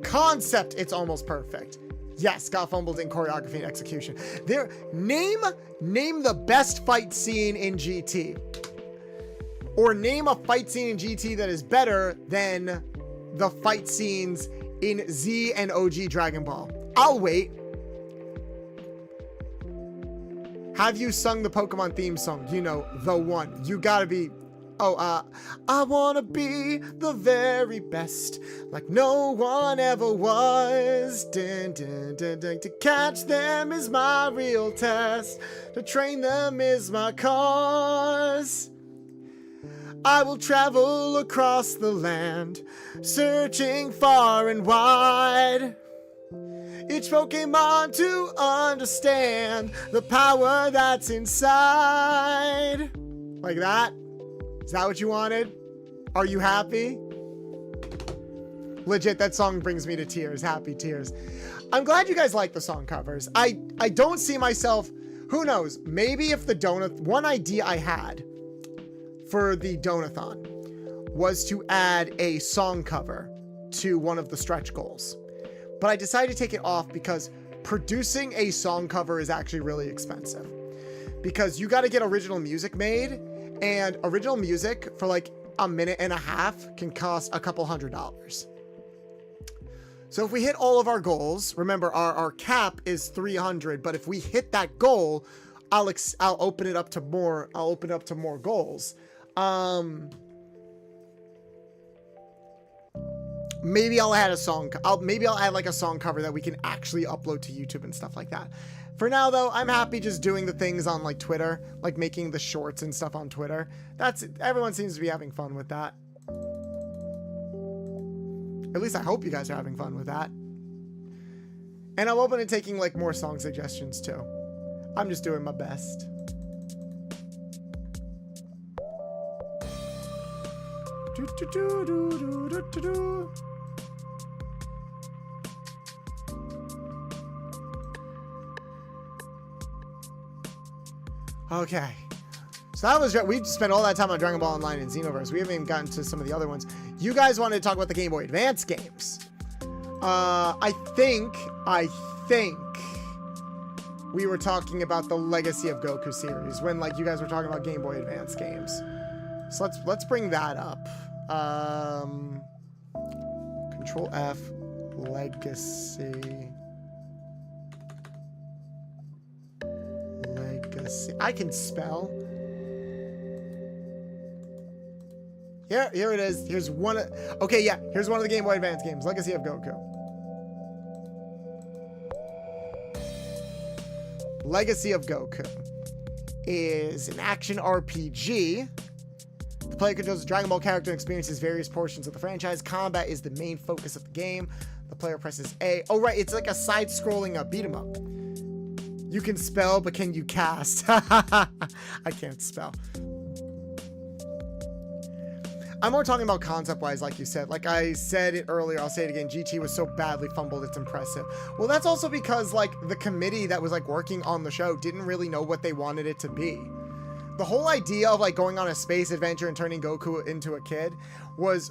Concept, it's almost perfect. Yes, got fumbled in choreography and execution. There, name the best fight scene in GT. Or name a fight scene in GT that is better than the fight scenes in Z and OG Dragon Ball. I'll wait. Have you sung the Pokemon theme song? You know, the one. You gotta be... Oh, I wanna be the very best, like no one ever was. Dun, dun, dun, dun. To catch them is my real test. To train them is my cause. I will travel across the land, searching far and wide. Each Pokemon to understand the power that's inside. Like that? Is that what you wanted? Are you happy? Legit, that song brings me to tears. Happy tears. I'm glad you guys like the song covers. I don't see myself... Who knows? Maybe if the donut... One idea I had for the donathon was to add a song cover to one of the stretch goals. But I decided to take it off because producing a song cover is actually really expensive. Because you got to get original music made... And original music for like a minute and a half can cost a couple $100s. So if we hit all of our goals, remember our cap is 300, but if we hit that goal, I'll open it up to more. I'll open it up to more goals. Maybe I'll add a song. Maybe I'll add like a song cover that we can actually upload to YouTube and stuff like that. For now, though, I'm happy just doing the things on like Twitter, like making the shorts and stuff on Twitter. Everyone seems to be having fun with that. At least I hope you guys are having fun with that. And I'm open to taking like more song suggestions too. I'm just doing my best. Okay, so that was... We spent all that time on Dragon Ball Online and Xenoverse. We haven't even gotten to some of the other ones. You guys wanted to talk about the Game Boy Advance games. I think we were talking about the Legacy of Goku series when like you guys were talking about Game Boy Advance games. So let's bring that up. Control F, Legacy. I can spell. Here it is. Here's one. Okay, yeah. Here's one of the Game Boy Advance games. Legacy of Goku. Legacy of Goku is an action RPG. The player controls a Dragon Ball character and experiences various portions of the franchise. Combat is the main focus of the game. The player presses A. Oh, right. It's like a side-scrolling beat 'em up. You can spell, but can you cast? I can't spell. I'm more talking about concept-wise, like you said. Like I said it earlier, I'll say it again. GT was so badly fumbled, it's impressive. Well, that's also because, like, the committee that was, like, working on the show didn't really know what they wanted it to be. The whole idea of, like, going on a space adventure and turning Goku into a kid was,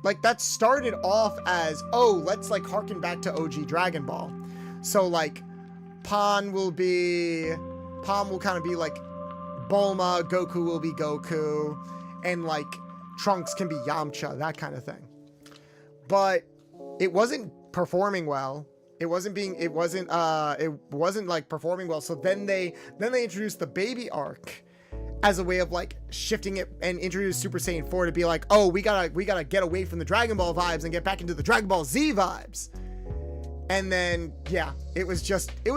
like, that started off as, oh, let's, like, harken back to OG Dragon Ball. So, like... Pan will kind of be like Bulma, Goku will be Goku, and like Trunks can be Yamcha, that kind of thing. But it wasn't performing well. It wasn't like performing well. So then they introduced the baby arc as a way of like shifting it and introduce Super Saiyan 4 to be like, oh, we gotta get away from the Dragon Ball vibes and get back into the Dragon Ball Z vibes. And then, yeah, it was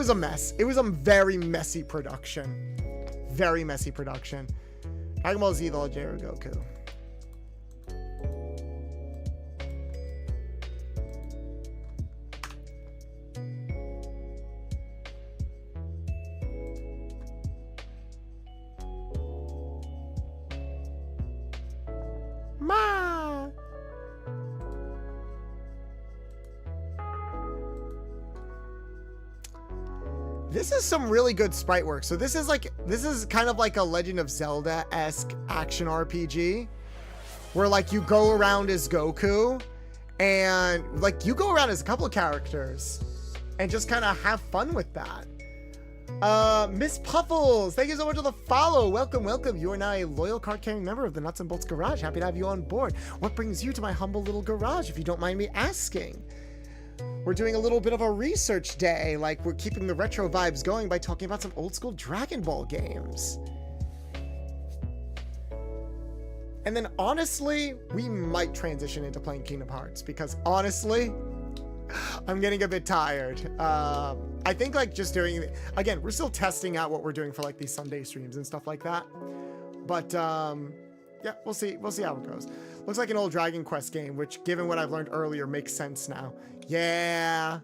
a mess. It was a very messy production. Very messy production. Dragon Ball Z, the Legendary Goku. Ma! This is some really good sprite work. So this is kind of like a Legend of Zelda-esque action RPG where like you go around as Goku and like you go around as a couple of characters and just kind of have fun with that. Miss Puffles, thank you so much for the follow. Welcome, welcome. You are now a loyal card-carrying member of the Nuts and Bolts Garage. Happy to have you on board. What brings you to my humble little garage, if you don't mind me asking? We're doing a little bit of a research day, like we're keeping the retro vibes going by talking about some old school Dragon Ball games. And then honestly, we might transition into playing Kingdom Hearts because honestly, I'm getting a bit tired. I think like just doing, again, we're still testing out what we're doing for like these Sunday streams and stuff like that. But yeah, we'll see how it goes. Looks like an old Dragon Quest game, which given what I've learned earlier makes sense now. Yeah.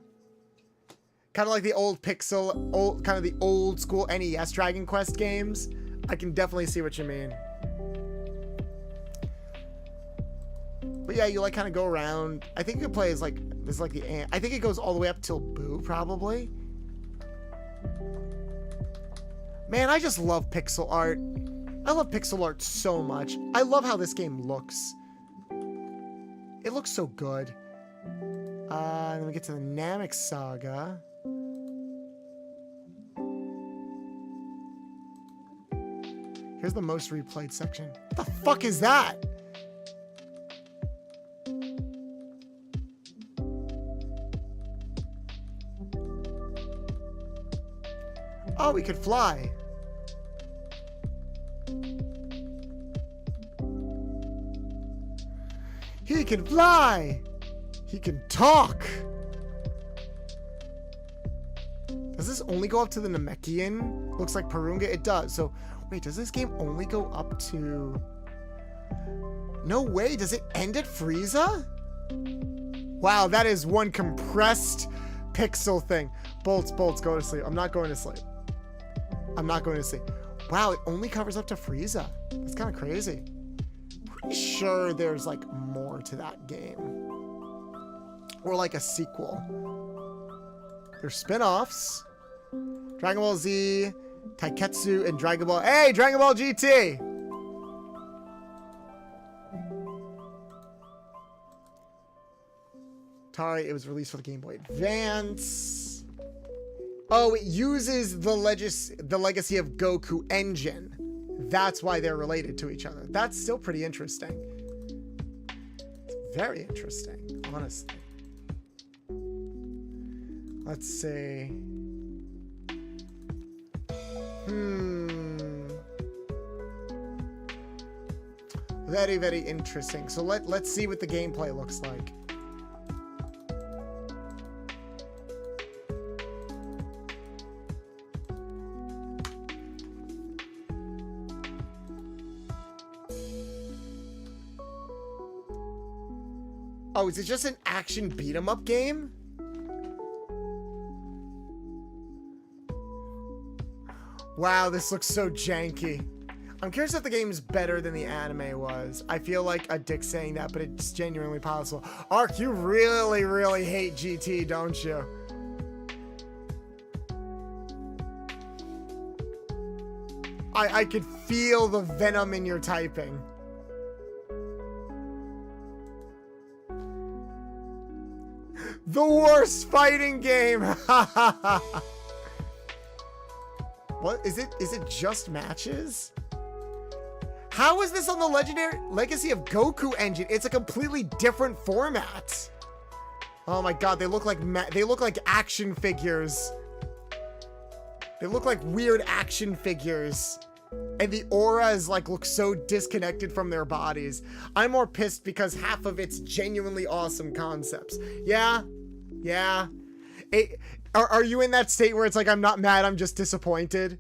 Kind of like the old kind of the old school NES Dragon Quest games. I can definitely see what you mean. But yeah, you like kind of go around. I think you can play as like, this is like the ant. I think it goes all the way up till Boo, probably. Man, I just love pixel art. I love pixel art so much. I love how this game looks. It looks so good. Then we get to the Namek Saga. Here's the most replayed section. What the fuck is that? Oh, we could fly. He can fly. He can talk. Does this only go up to the Namekian? Looks like Purunga. It does. So, wait, does this game only go up to... No way. Does it end at Frieza? Wow, that is one compressed pixel thing. Bolts, go to sleep. I'm not going to sleep. I'm not going to sleep. Wow, it only covers up to Frieza. That's kind of crazy. Pretty sure there's like more to that game. Or like a sequel. There's spin-offs. Dragon Ball Z, Taiketsu, and Dragon Ball... Hey, Dragon Ball GT! Atari, it was released for the Game Boy Advance. Oh, it uses the Legacy of Goku engine. That's why they're related to each other. That's still pretty interesting. It's very interesting, honestly. Let's see. Very, very interesting. So let's see what the gameplay looks like. Oh, is it just an action beat-em-up game? Wow, this looks so janky. I'm curious if the game's better than the anime was. I feel like a dick saying that, but it's genuinely possible. Ark, you really, really hate GT, don't you? I could feel the venom in your typing. The worst fighting game! What is it? Is it just matches? How is this on the Legendary Legacy of Goku engine? It's a completely different format. Oh my god, they look like action figures. They look like weird action figures. And the auras like look so disconnected from their bodies. I'm more pissed because half of it's genuinely awesome concepts. Yeah. Are you in that state where it's like, I'm not mad, I'm just disappointed?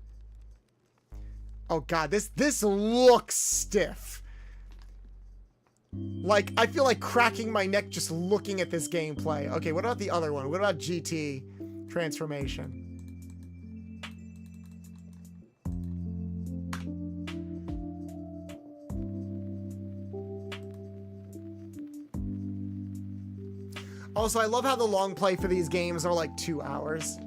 Oh god, this looks stiff. Like, I feel like cracking my neck just looking at this gameplay. Okay, what about the other one? What about GT transformation? Also, I love how the long play for these games are like 2 hours.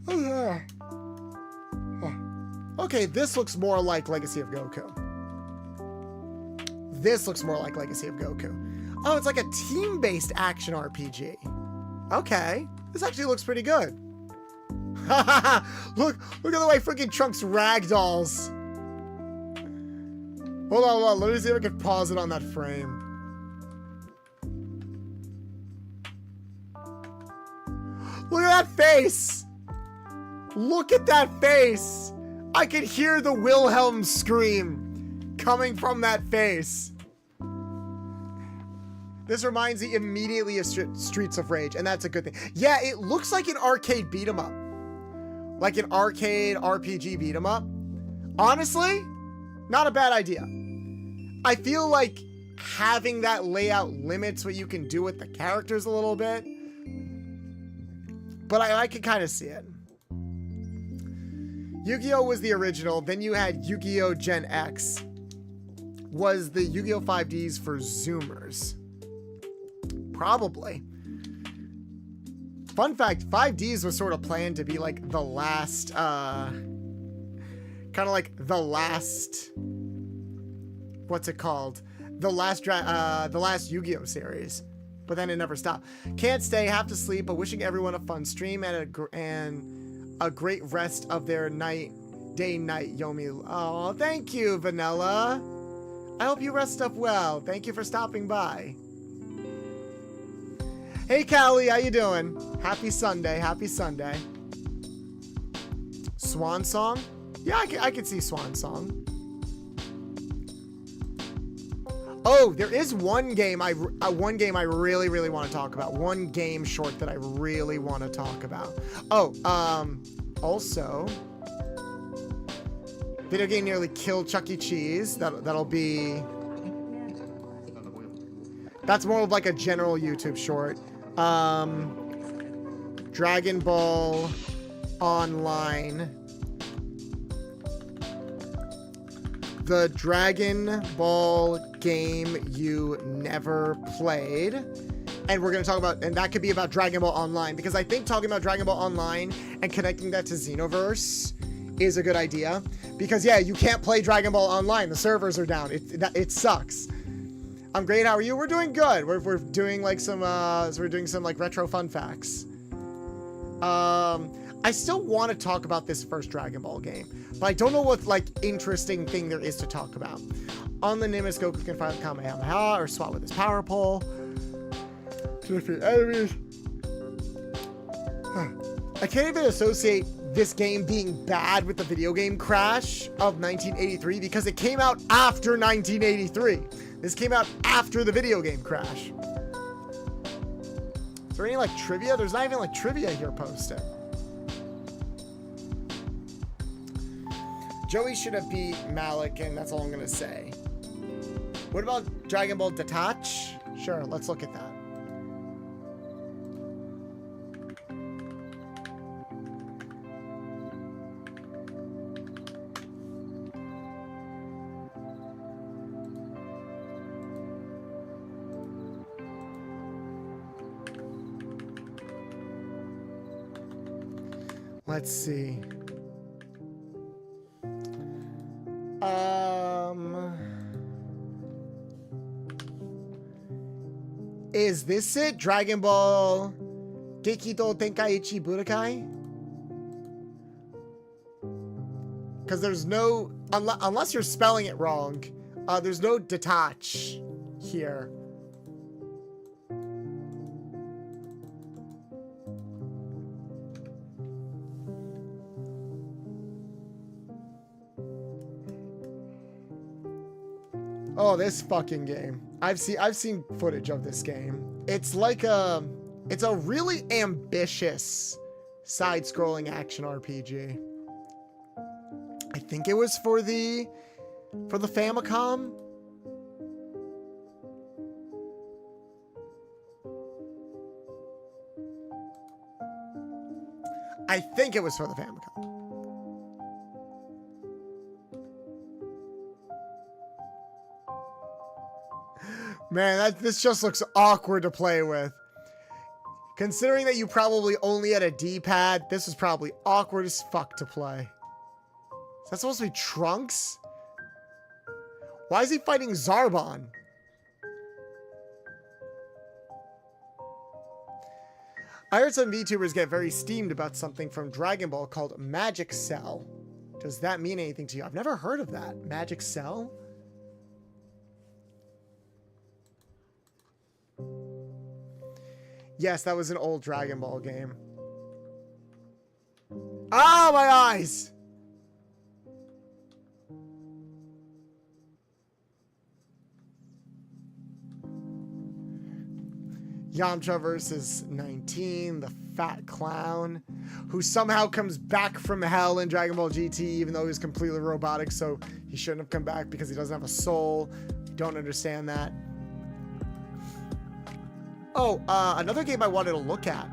Oh, yeah. Okay, this looks more like Legacy of Goku. This looks more like Legacy of Goku. Oh, it's like a team-based action RPG. Okay, this actually looks pretty good. look at the way freaking Trunks ragdolls. Hold on, let me see if I can pause it on that frame. Look at that face! Look at that face! I could hear the Wilhelm scream coming from that face. This reminds me immediately of Streets of Rage, and that's a good thing. Yeah, it looks like an arcade beat 'em up. Like an arcade RPG beat 'em up. Honestly, not a bad idea. I feel like having that layout limits what you can do with the characters a little bit. But I can kind of see it. Yu-Gi-Oh! Was the original. Then you had Yu-Gi-Oh! Gen X. Was the Yu-Gi-Oh! 5Ds for Zoomers? Probably. Fun fact, 5Ds was sort of planned to be like the last, kind of like the last, what's it called? The last Yu-Gi-Oh! Series. But then it never stopped. Can't stay, have to sleep, but wishing everyone a fun stream and a great rest of their night, Yomi. Oh, thank you, Vanilla. I hope you rest up well. Thank you for stopping by. Hey, Callie, how you doing? Happy Sunday, happy Sunday. Swan Song? Yeah, I could see Swan Song. Oh, there is one game I really want to talk about. One game short that I really want to talk about. Oh, also, video game nearly killed Chuck E. Cheese. That'll be. That's more of like a general YouTube short. Dragon Ball Online. The Dragon Ball game you never played. And we're going to talk about, and that could be about Dragon Ball Online, because I think talking about Dragon Ball Online and connecting that to Xenoverse is a good idea. Because yeah, you can't play Dragon Ball Online. The servers are down. It sucks. I'm great. How are you? We're doing good. We're doing like some, we're doing some like retro fun facts. I still want to talk about this first Dragon Ball game, but I don't know what like interesting thing there is to talk about. On the Nimbus, Goku can fire the Kamehameha or swap with his power pole to defeat enemies. I can't even associate this game being bad with the video game Crash of 1983 because it came out after 1983. This came out after the video game Crash. Is there any like trivia? There's not even like trivia here posted. Joey should have beat Malik, and that's all I'm gonna say. What about Dragon Ball Detach? Sure, let's look at that. Let's see. Is this it? Dragon Ball Gekido Tenkaichi Budokai? Because there's no, unless you're spelling it wrong, there's no detach here. Oh, this fucking game. I've seen footage of this game. It's like it's a really ambitious side-scrolling action RPG. I think it was for the Famicom. I think it was for the Famicom. Man, this just looks awkward to play with. Considering that you probably only had a D-pad, this is probably awkward as fuck to play. Is that supposed to be Trunks? Why is he fighting Zarbon? I heard some VTubers get very steamed about something from Dragon Ball called Magic Cell. Does that mean anything to you? I've never heard of that. Magic Cell? Yes, that was an old Dragon Ball game. Ah, my eyes! Yamcha versus 19, the fat clown, who somehow comes back from hell in Dragon Ball GT, even though he was completely robotic, so he shouldn't have come back because he doesn't have a soul. Don't understand that. Oh, another game I wanted to look at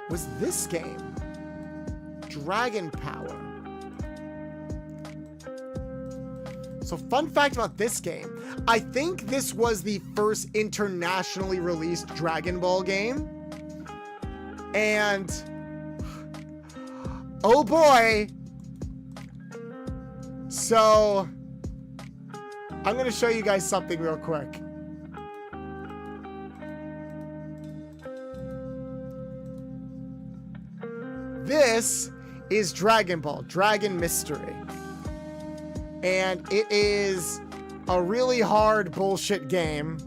was this game, Dragon Power. So fun fact about this game, I think this was the first internationally released Dragon Ball game. And oh boy. So I'm going to show you guys something real quick. This is Dragon Ball, Dragon Mystery. And it is a really hard bullshit game.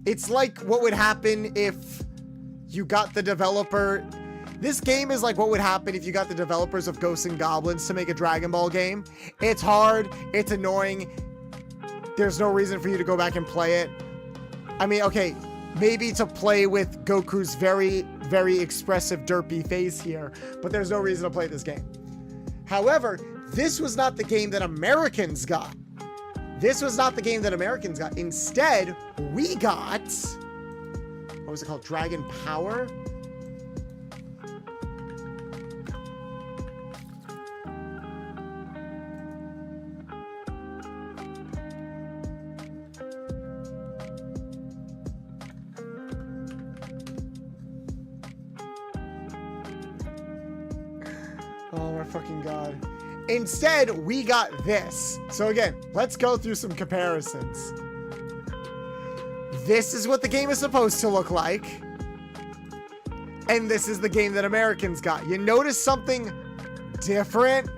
It's like what would happen if you got the developer. This game is like what would happen if you got the developers of Ghosts and Goblins to make a Dragon Ball game. It's hard, it's annoying. There's no reason for you to go back and play it. I mean, okay, maybe to play with Goku's very, very expressive derpy face here, but there's no reason to play this game. However, this was not the game that Americans got. This was not the game that Americans got. Instead, we got, what was it called? Dragon Power? Oh my fucking God. Instead, we got this. So again, let's go through some comparisons. This is what the game is supposed to look like. And this is the game that Americans got. You notice something different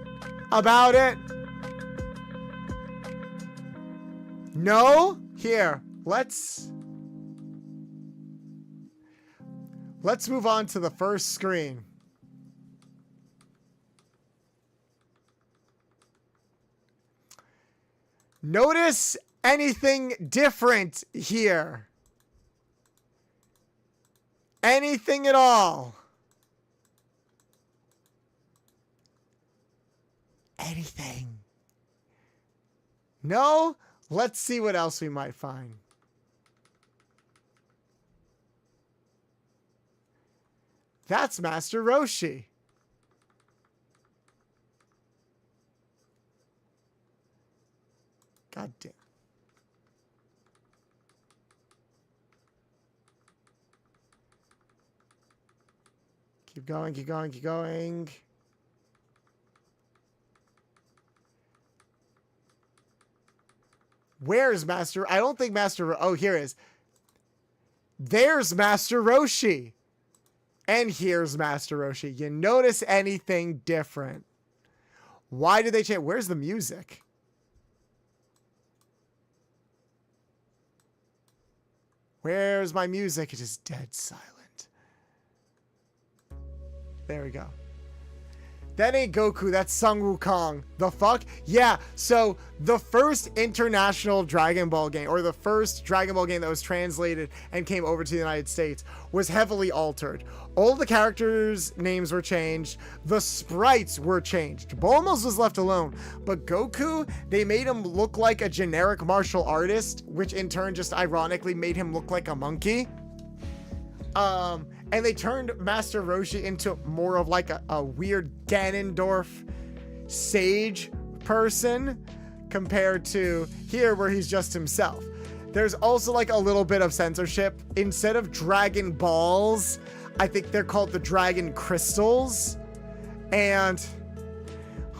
about it? No? Here, let's move on to the first screen. Notice anything different here? Anything at all? Anything? No? Let's see what else we might find. That's Master Roshi. God damn. Keep going, keep going, keep going. Where's Master? I don't think Master... Oh, here it is. There's Master Roshi. And here's Master Roshi. You notice anything different? Why did they change? Where's the music? Where's my music? It is dead silent. There we go. That ain't Goku, that's Sun Wukong. The fuck? Yeah, so the first international Dragon Ball game, or the first Dragon Ball game that was translated and came over to the United States, was heavily altered. All the characters' names were changed. The sprites were changed. Bulma's was left alone. But Goku, they made him look like a generic martial artist, which in turn just ironically made him look like a monkey. And they turned Master Roshi into more of like a weird Ganondorf sage person compared to here where he's just himself. There's also like a little bit of censorship. Instead of Dragon Balls, I think they're called the Dragon Crystals. And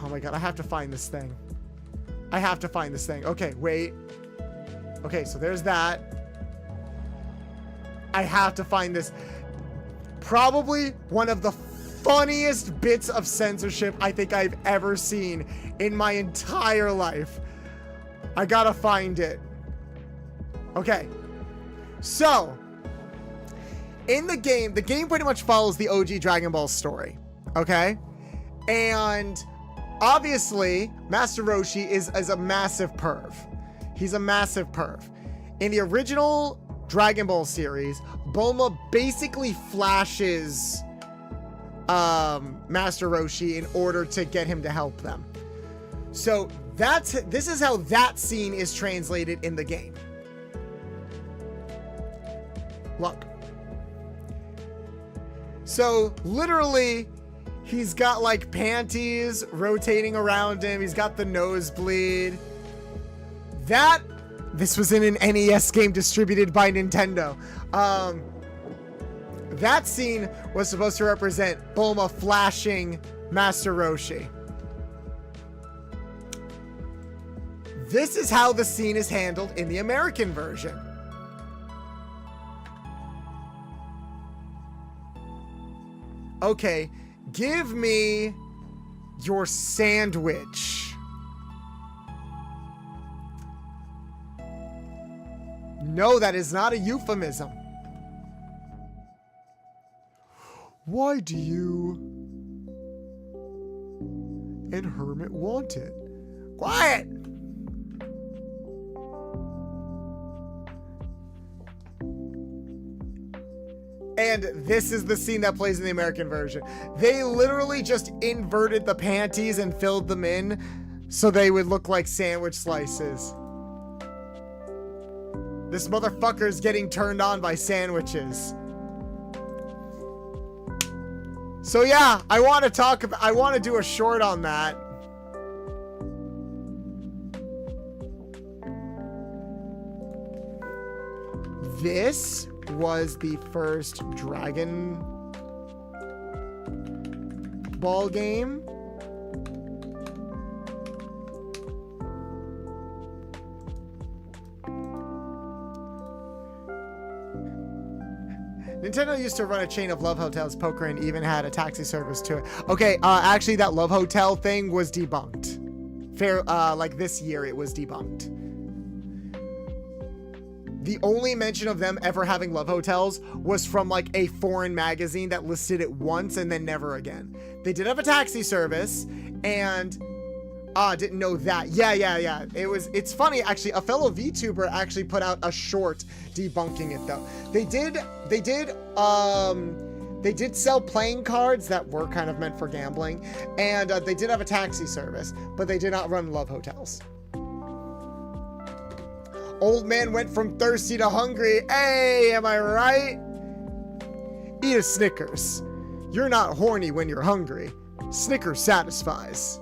oh my god, I have to find this thing. I have to find this thing. Okay, wait. Okay, so there's that. I have to find this. Probably one of the funniest bits of censorship I think I've ever seen in my entire life. I gotta find it. Okay. So, in the game pretty much follows the OG Dragon Ball story. Okay? And obviously, Master Roshi is a massive perv. He's a massive perv. In the original Dragon Ball series, Bulma basically flashes Master Roshi in order to get him to help them. So this is how that scene is translated in the game. Look. So literally, he's got like panties rotating around him. He's got the nosebleed. This was in an NES game distributed by Nintendo. That scene was supposed to represent Bulma flashing Master Roshi. This is how the scene is handled in the American version. Okay, give me your sandwich. No, that is not a euphemism. Why do you and Hermit want it? Quiet! And this is the scene that plays in the American version. They literally just inverted the panties and filled them in so they would look like sandwich slices. This motherfucker's getting turned on by sandwiches. So yeah, I want to do a short on that. This was the first Dragon Ball game. Nintendo used to run a chain of love hotels, poker, and even had a taxi service to it. Okay, actually that love hotel thing was debunked. Like this year it was debunked. The only mention of them ever having love hotels was from like a foreign magazine that listed it once and then never again. They did have a taxi service, and didn't know that. Yeah. It's funny actually. A fellow VTuber actually put out a short debunking it though. They did sell playing cards that were kind of meant for gambling, and they did have a taxi service, but they did not run love hotels. Old man went from thirsty to hungry. Hey, am I right? Eat a Snickers. You're not horny when you're hungry. Snickers satisfies.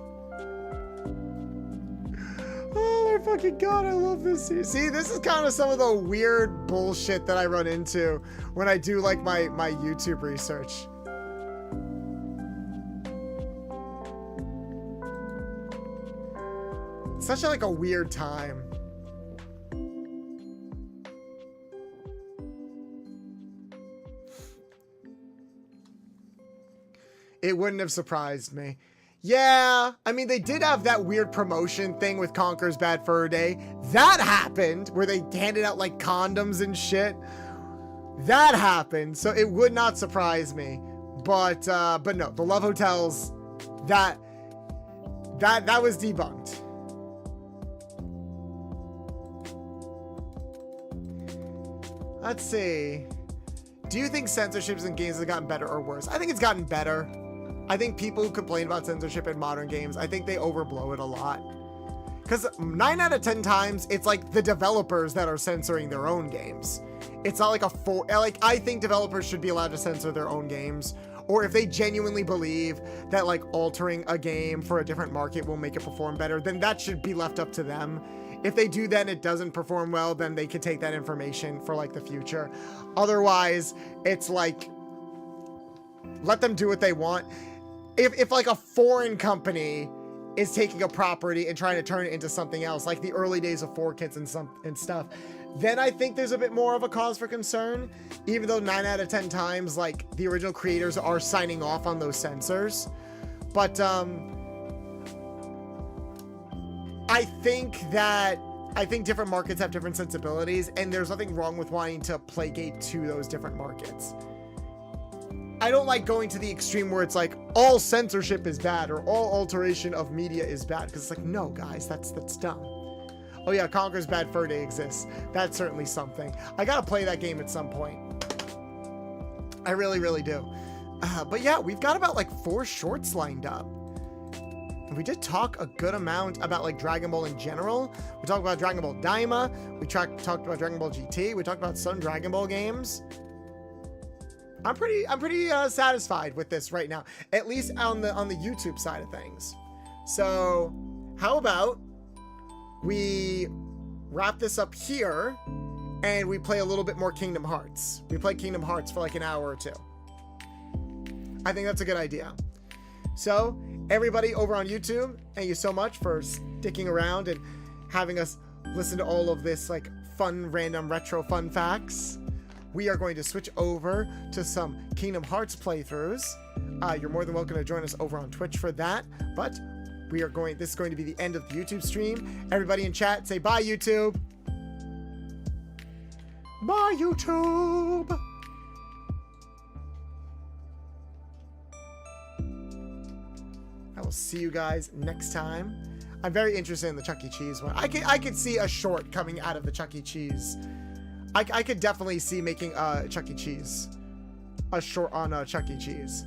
Oh my fucking god, I love this. See, this is kind of some of the weird bullshit that I run into when I do like my YouTube research. It's such like a weird time. It wouldn't have surprised me. Yeah, I mean, they did have that weird promotion thing with Conker's Bad Fur Day. That happened, where they handed out like condoms and shit. That happened, so it would not surprise me. But no, the love hotels, that was debunked. Let's see. Do you think censorships in games has gotten better or worse? I think it's gotten better. I think people who complain about censorship in modern games, I think they overblow it a lot. Because 9 out of 10 times, it's like the developers that are censoring their own games. It's not like I think developers should be allowed to censor their own games. Or if they genuinely believe that like altering a game for a different market will make it perform better, then that should be left up to them. If they do that and it doesn't perform well, then they could take that information for like the future. Otherwise, it's like, let them do what they want. If like a foreign company is taking a property and trying to turn it into something else, like the early days of 4Kids and stuff, then I think there's a bit more of a cause for concern, even though 9 out of 10 times, like, the original creators are signing off on those censors. But, I think different markets have different sensibilities, and there's nothing wrong with wanting to placate to those different markets. I don't like going to the extreme where it's like all censorship is bad or all alteration of media is bad, because it's like, no guys, that's dumb. Oh yeah, Conker's Bad Fur Day exists. That's certainly something. I gotta play that game at some point. I really, really do. But yeah, we've got about like 4 shorts lined up. And we did talk a good amount about like Dragon Ball in general. We talked about Dragon Ball Daima. We talked about Dragon Ball GT. We talked about some Dragon Ball games. I'm pretty satisfied with this right now, at least on the YouTube side of things. So how about we wrap this up here and we play a little bit more Kingdom Hearts. We play Kingdom Hearts for like an hour or 2. I think that's a good idea. So everybody over on YouTube, thank you so much for sticking around and having us listen to all of this like fun, random retro fun facts. We are going to switch over to some Kingdom Hearts playthroughs. You're more than welcome to join us over on Twitch for that. But this is going to be the end of the YouTube stream. Everybody in chat, say bye, YouTube. Bye, YouTube. I will see you guys next time. I'm very interested in the Chuck E. Cheese one. I could see a short coming out of the Chuck E. Cheese. I could definitely see making Chuck E. Cheese. A short on Chuck E. Cheese.